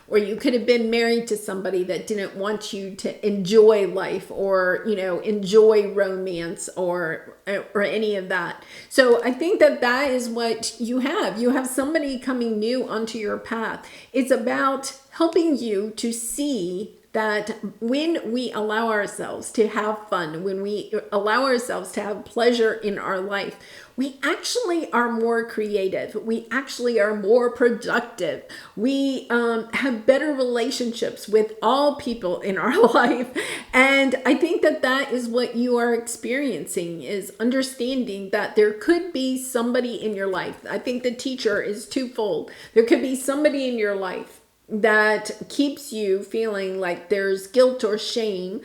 or you could have been married to somebody that didn't want you to enjoy life or, enjoy romance or any of that. So I think that is what you have. You have somebody coming new onto your path. It's about helping you to see that when we allow ourselves to have fun, when we allow ourselves to have pleasure in our life, we actually are more creative. We actually are more productive. We have better relationships with all people in our life. And I think that is what you are experiencing, is understanding that there could be somebody in your life. I think the teacher is twofold. There could be somebody in your life that keeps you feeling like there's guilt or shame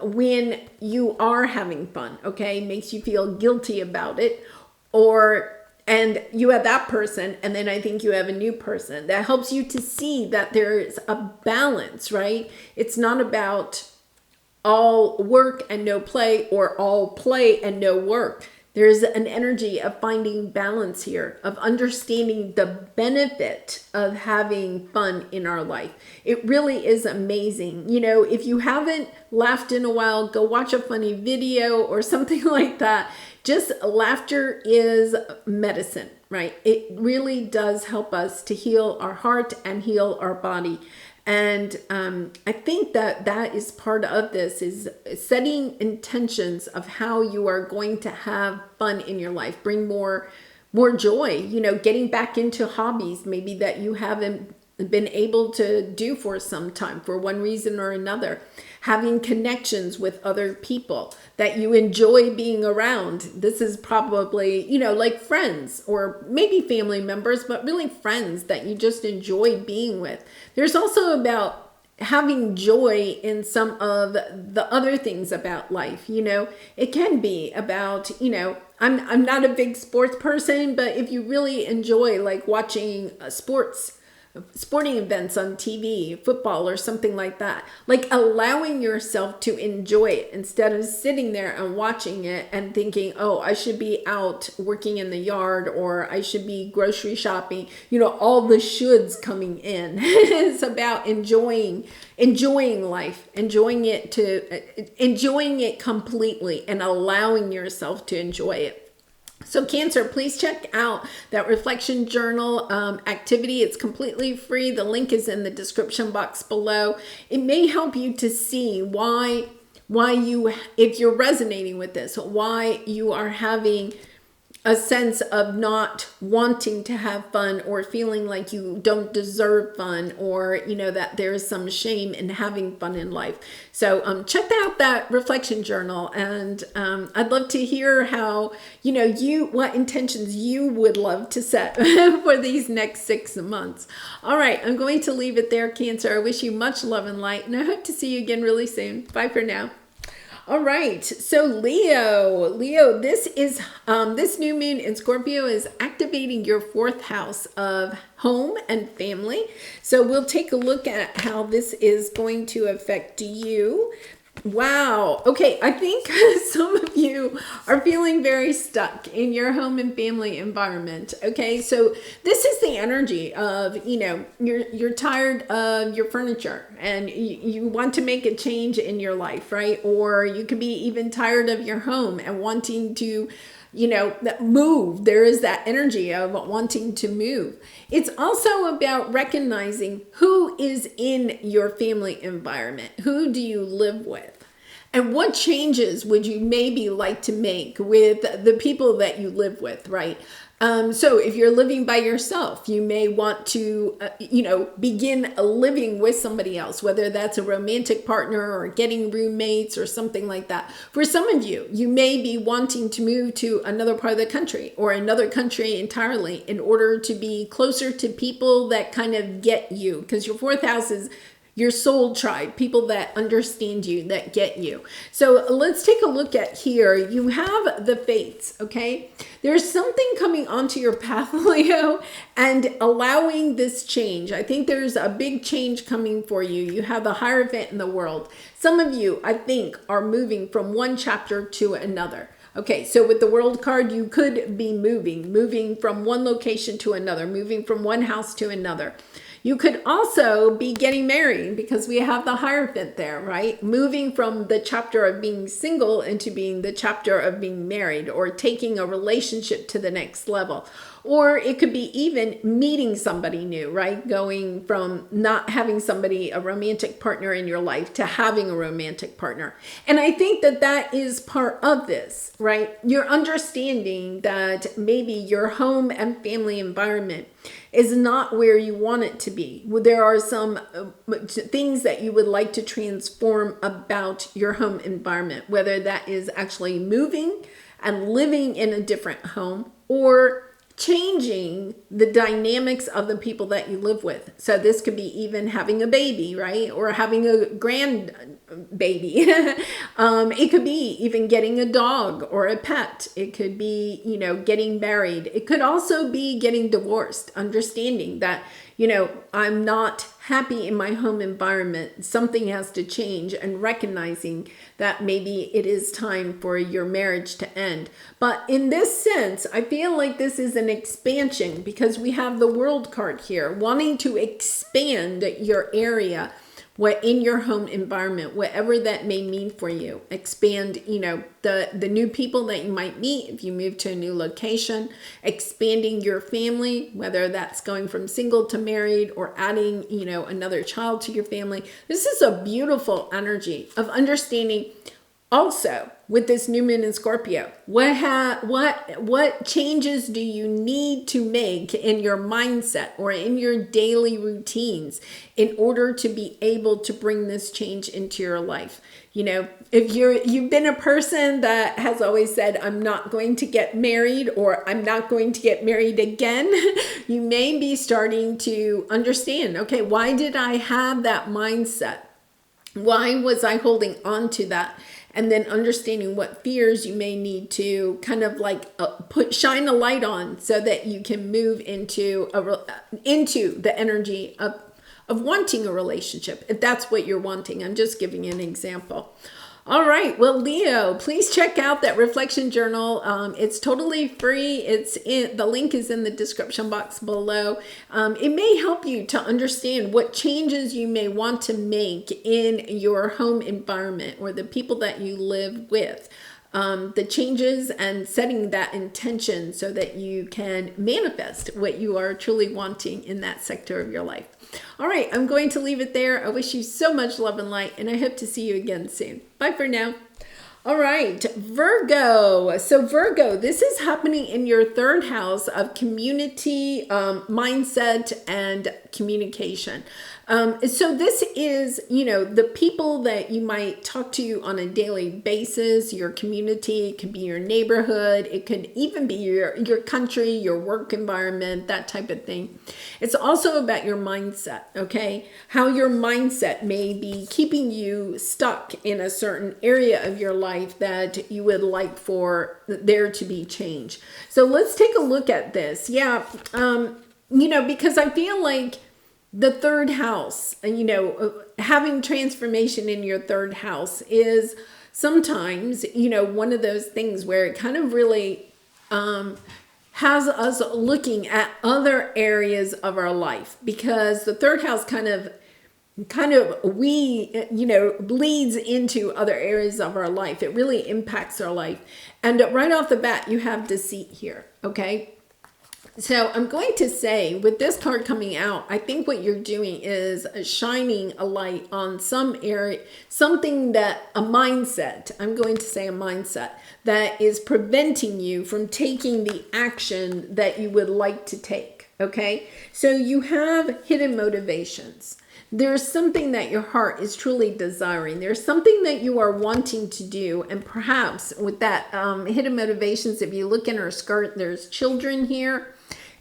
when you are having fun, okay? Makes you feel guilty about it. And you have that person, and then I think you have a new person that helps you to see that there's a balance, right? It's not about all work and no play, or all play and no work. There's an energy of finding balance here, of understanding the benefit of having fun in our life. It really is amazing. If you haven't laughed in a while, go watch a funny video or something like that. Just laughter is medicine, right? It really does help us to heal our heart and heal our body. And I think that is part of this, is setting intentions of how you are going to have fun in your life, bring more joy, getting back into hobbies maybe that you haven't been able to do for some time for one reason or another, having connections with other people that you enjoy being around. This is probably, like friends or maybe family members, but really friends that you just enjoy being with. There's also about having joy in some of the other things about life. It can be about, I'm not a big sports person, but if you really enjoy like watching sporting events on TV, football or something like that, like allowing yourself to enjoy it instead of sitting there and watching it and thinking, oh, I should be out working in the yard, or I should be grocery shopping, all the shoulds coming in. It's about enjoying life, enjoying it completely and allowing yourself to enjoy it. So Cancer, please check out that reflection journal activity. It's completely free. The link is in the description box below. It may help you to see why you, if you're resonating with this, why you are having a sense of not wanting to have fun, or feeling like you don't deserve fun, or that there is some shame in having fun in life. So check out that reflection journal, and I'd love to hear how what intentions you would love to set for these next 6 months. All right, I'm going to leave it there, Cancer. I wish you much love and light, and I hope to see you again really soon. Bye for now. All right, so Leo, this is this new moon in Scorpio is activating your 4th house of home and family. So we'll take a look at how this is going to affect you. Wow. Okay, I think some of you are feeling very stuck in your home and family environment. Okay, so this is the energy of, you're tired of your furniture and you want to make a change in your life, right? Or you could be even tired of your home and wanting to move. There is that energy of wanting to move. It's also about recognizing who is in your family environment. Who do you live with? And what changes would you maybe like to make with the people that you live with, right? So if you're living by yourself, you may want to, begin living with somebody else, whether that's a romantic partner or getting roommates or something like that. For some of you, you may be wanting to move to another part of the country or another country entirely in order to be closer to people that kind of get you, because your fourth house is your soul tribe, people that understand you, that get you. So let's take a look at here. You have the fates, okay? There's something coming onto your path, Leo, and allowing this change. I think there's a big change coming for you. You have the Hierophant in the world. Some of you, I think, are moving from one chapter to another. Okay, so with the World card, you could be moving from one location to another, moving from one house to another. You could also be getting married because we have the Hierophant there, right? Moving from the chapter of being single into being the chapter of being married, or taking a relationship to the next level. Or it could be even meeting somebody new, right? Going from not having somebody, a romantic partner in your life, to having a romantic partner. And I think that that is part of this, right? You're understanding that maybe your home and family environment is not where you want it to be. There are some things that you would like to transform about your home environment, whether that is actually moving and living in a different home, or changing the dynamics of the people that you live with. So this could be even having a baby, right? Or having a grandbaby. It could be even getting a dog or a pet. It could be, getting married. It could also be getting divorced, understanding that, I'm not happy in my home environment. Something has to change, and recognizing that maybe it is time for your marriage to end. But in this sense, I feel like this is an expansion because we have the World card here, wanting to expand your area in your home environment, whatever that may mean for you. Expand, the new people that you might meet if you move to a new location, expanding your family, whether that's going from single to married or adding, another child to your family. This is a beautiful energy of understanding. Also, with this new moon in Scorpio, what changes do you need to make in your mindset or in your daily routines in order to be able to bring this change into your life? If you've been a person that has always said, I'm not going to get married, or I'm not going to get married again, you may be starting to understand, okay, why did I have that mindset? Why was I holding on to that? And then understanding what fears you may need to kind of like shine a light on, so that you can move into the energy of wanting a relationship, if that's what you're wanting. I'm just giving you an example. All right. Well, Leo, please check out that reflection journal. It's totally free. The link is in the description box below. It may help you to understand what changes you may want to make in your home environment or the people that you live with. The changes and setting that intention so that you can manifest what you are truly wanting in that sector of your life. All right, I'm going to leave it there. I wish you so much love and light, and I hope to see you again soon. Bye for now. All right, Virgo. So Virgo, this is happening in your third house of community, mindset, and communication. So this is, the people that you might talk to on a daily basis, your community. It could be your neighborhood. It could even be your country, your work environment, that type of thing. It's also about your mindset, okay? How your mindset may be keeping you stuck in a certain area of your life that you would like for there to be change. So let's take a look at this. Yeah, because I feel like the third house, having transformation in your third house is sometimes, one of those things where it kind of really has us looking at other areas of our life, because the third house kind of bleeds into other areas of our life. It really impacts our life. And right off the bat, you have deceit here, okay? So I'm going to say, with this card coming out, I think what you're doing is shining a light on some area, something that, a mindset, I'm going to say a mindset, that is preventing you from taking the action that you would like to take, okay? So you have hidden motivations. There's something that your heart is truly desiring. There's something that you are wanting to do. And perhaps with that hidden motivations, if you look in her skirt, there's children here.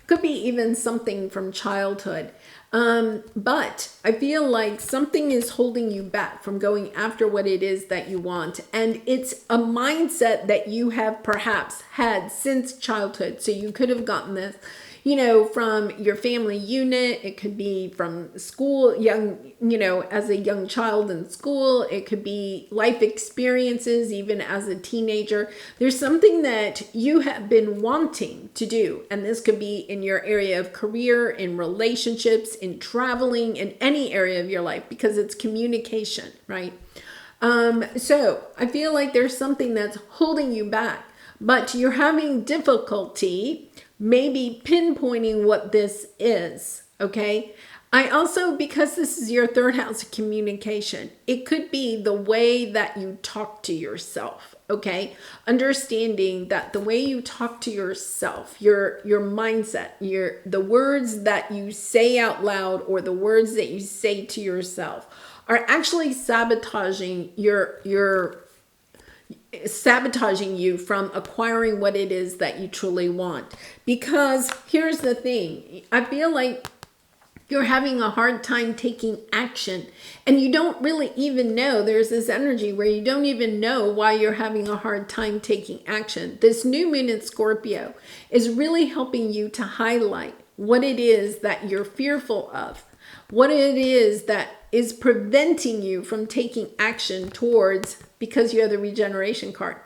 Could be even something from childhood. But I feel like something is holding you back from going after what it is that you want. And it's a mindset that you have perhaps had since childhood. So you could have gotten this, you know, from your family unit. It could be from school, young, you know, as a young child in school. It could be life experiences, even as a teenager. There's something that you have been wanting to do. And this could be in your area of career, in relationships, in traveling, in any area of your life, because it's communication, right? So I feel like there's something that's holding you back, but you're having difficulty maybe pinpointing what this is, okay? I also, because this is your third house of communication, it could be the way that you talk to yourself, okay? Understanding that the way you talk to yourself, your mindset, the words that you say out loud or the words that you say to yourself are actually sabotaging sabotaging you from acquiring what it is that you truly want. Because here's the thing, I feel like you're having a hard time taking action, and you don't really even know. There's this energy where you don't even know why you're having a hard time taking action. This new moon in Scorpio is really helping you to highlight what it is that you're fearful of, what it is that is preventing you from taking action towards, because you're the regeneration card,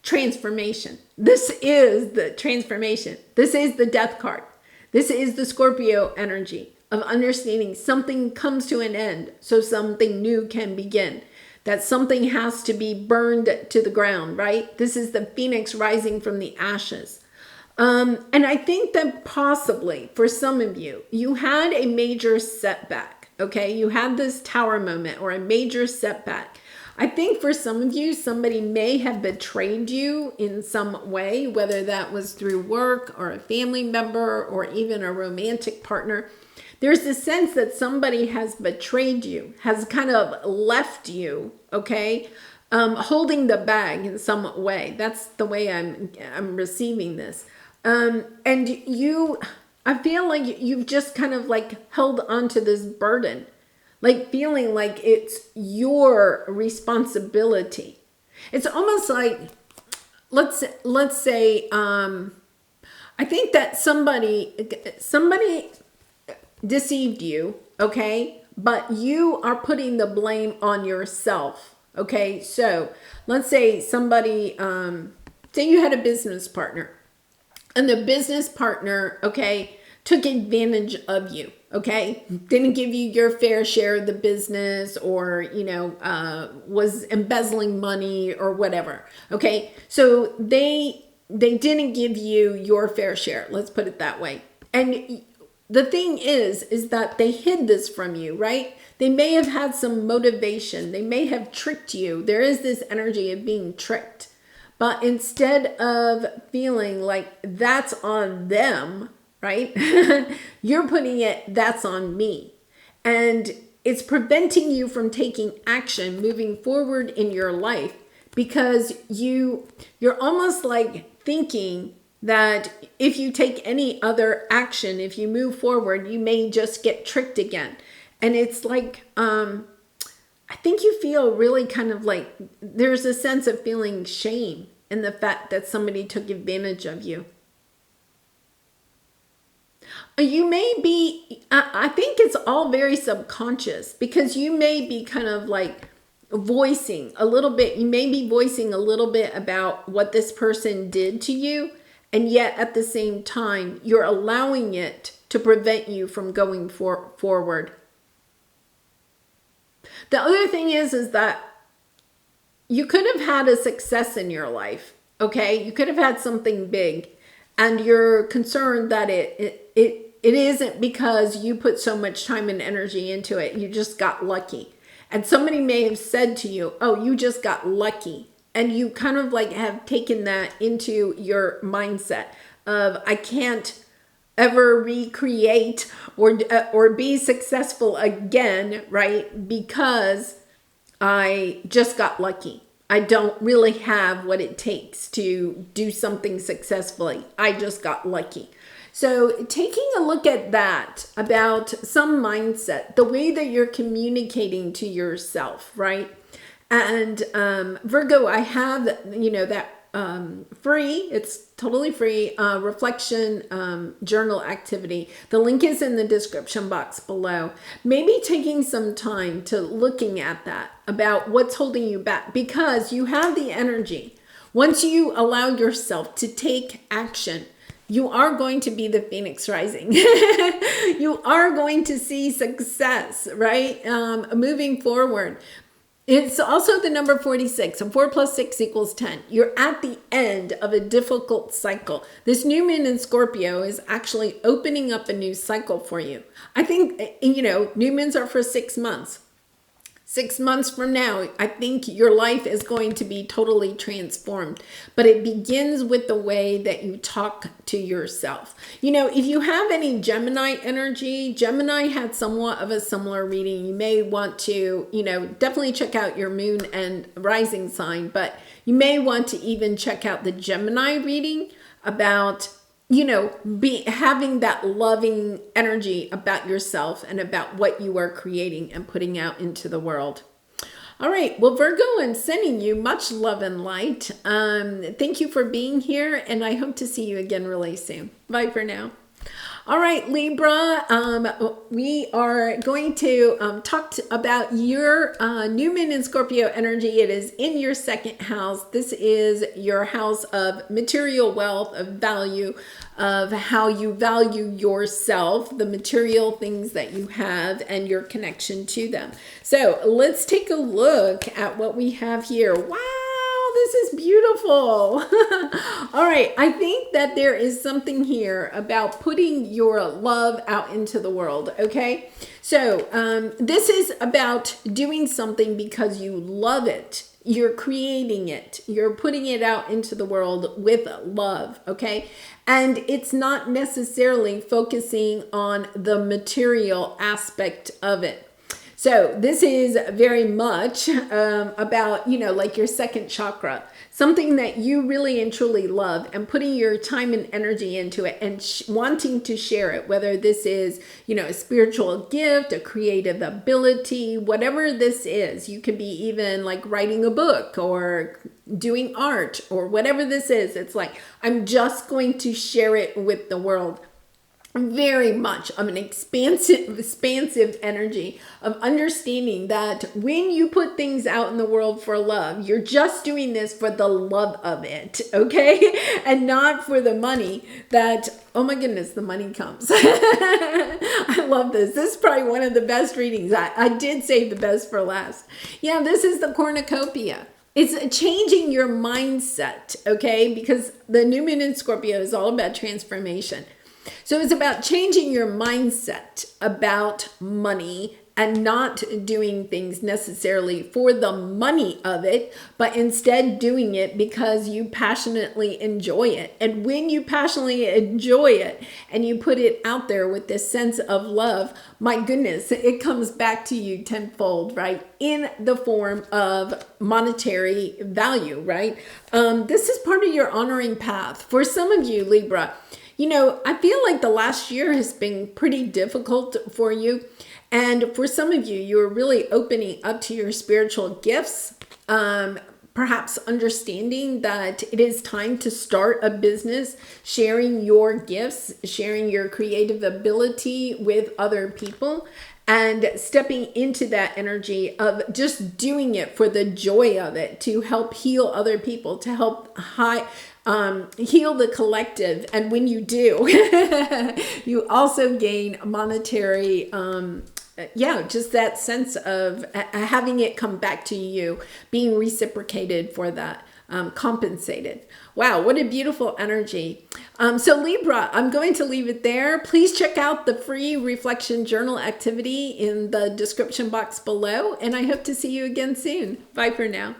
transformation. This is the transformation. This is the death card. This is the Scorpio energy of understanding something comes to an end so something new can begin. That something has to be burned to the ground, right? This is the phoenix rising from the ashes. And I think that possibly for some of you, you had a major setback, okay? You had this tower moment or a major setback. I think for some of you, somebody may have betrayed you in some way, whether that was through work or a family member or even a romantic partner. There's a sense that somebody has betrayed you, has kind of left you, okay? Holding the bag in some way. That's the way I'm receiving this. And you, I feel like you've just kind of like held onto this burden, like feeling like it's your responsibility. It's almost like, let's say, I think that somebody deceived you, okay? But you are putting the blame on yourself, okay? So let's say somebody, say you had a business partner, and the business partner, okay, took advantage of you, okay? Didn't give you your fair share of the business, or, you know, was embezzling money or whatever, okay? So they didn't give you your fair share, let's put it that way. And the thing is that they hid this from you, right? They may have had some motivation. They may have tricked you. There is this energy of being tricked. But instead of feeling like that's on them, right? You're putting it, that's on me. And it's preventing you from taking action, moving forward in your life, because you're almost like thinking that if you take any other action, if you move forward, you may just get tricked again. And it's like, I think you feel really kind of like there's a sense of feeling shame in the fact that somebody took advantage of you. You may be, I think it's all very subconscious, because you may be kind of like voicing a little bit, you may be voicing a little bit about what this person did to you. And yet at the same time, you're allowing it to prevent you from going forward. The other thing is that you could have had a success in your life, okay? You could have had something big. and you're concerned that it isn't because you put so much time and energy into it. You just got lucky. And somebody may have said to you, oh, you just got lucky. And you kind of like have taken that into your mindset of, I can't ever recreate or be successful again, right? Because I just got lucky. I don't really have what it takes to do something successfully. I just got lucky. So taking a look at that about some mindset, the way that you're communicating to yourself, right? And Virgo, I have, that free, it's totally free, reflection journal activity. The link is in the description box below. Maybe taking some time to looking at that, about what's holding you back, because you have the energy. Once you allow yourself to take action, you are going to be the Phoenix rising. You are going to see success, right? Moving forward. It's also the number 46. So 4 plus 6 equals 10. You're at the end of a difficult cycle. This new moon in Scorpio is actually opening up a new cycle for you. I think, new moons are for 6 months. 6 months from now, I think your life is going to be totally transformed. But it begins with the way that you talk to yourself. If you have any Gemini energy, Gemini had somewhat of a similar reading. You may want to, definitely check out your moon and rising sign. But you may want to even check out the Gemini reading about having that loving energy about yourself and about what you are creating and putting out into the world. All right. Well, Virgo, I'm sending you much love and light. Thank you for being here, and I hope to see you again really soon. Bye for now. All right, Libra, we are going to talk about your new moon in Scorpio energy. It is in your second house. This is your house of material wealth, of value, of how you value yourself, the material things that you have, and your connection to them. So let's take a look at what we have here. Wow. This is beautiful. All right. I think that there is something here about putting your love out into the world. Okay. So this is about doing something because you love it. You're creating it. You're putting it out into the world with love. Okay. And it's not necessarily focusing on the material aspect of it. So this is very much about, like your second chakra, something that you really and truly love, and putting your time and energy into it and wanting to share it, whether this is, a spiritual gift, a creative ability, whatever this is. You could be even like writing a book or doing art or whatever this is. It's like, I'm just going to share it with the world. Very much of an expansive energy of understanding that when you put things out in the world for love, you're just doing this for the love of it, okay? And not for the money that, oh my goodness, the money comes. I love this. This is probably one of the best readings. I did save the best for last. Yeah, this is the cornucopia. It's changing your mindset, okay? Because the new moon in Scorpio is all about transformation. So it's about changing your mindset about money and not doing things necessarily for the money of it, but instead doing it because you passionately enjoy it. And when you passionately enjoy it and you put it out there with this sense of love, my goodness, it comes back to you tenfold, right? In the form of monetary value, right? This is part of your honoring path. For some of you, Libra, I feel like the last year has been pretty difficult for you. And for some of you, you're really opening up to your spiritual gifts, perhaps understanding that it is time to start a business, sharing your gifts, sharing your creative ability with other people, and stepping into that energy of just doing it for the joy of it, to help heal other people, to help heal the collective. And when you do, you also gain monetary, just that sense of having it come back to you, being reciprocated for that. compensated. Wow, what a beautiful energy. So Libra, I'm going to leave it there. Please check out the free reflection journal activity in the description box below, and I hope to see you again soon. Bye for now.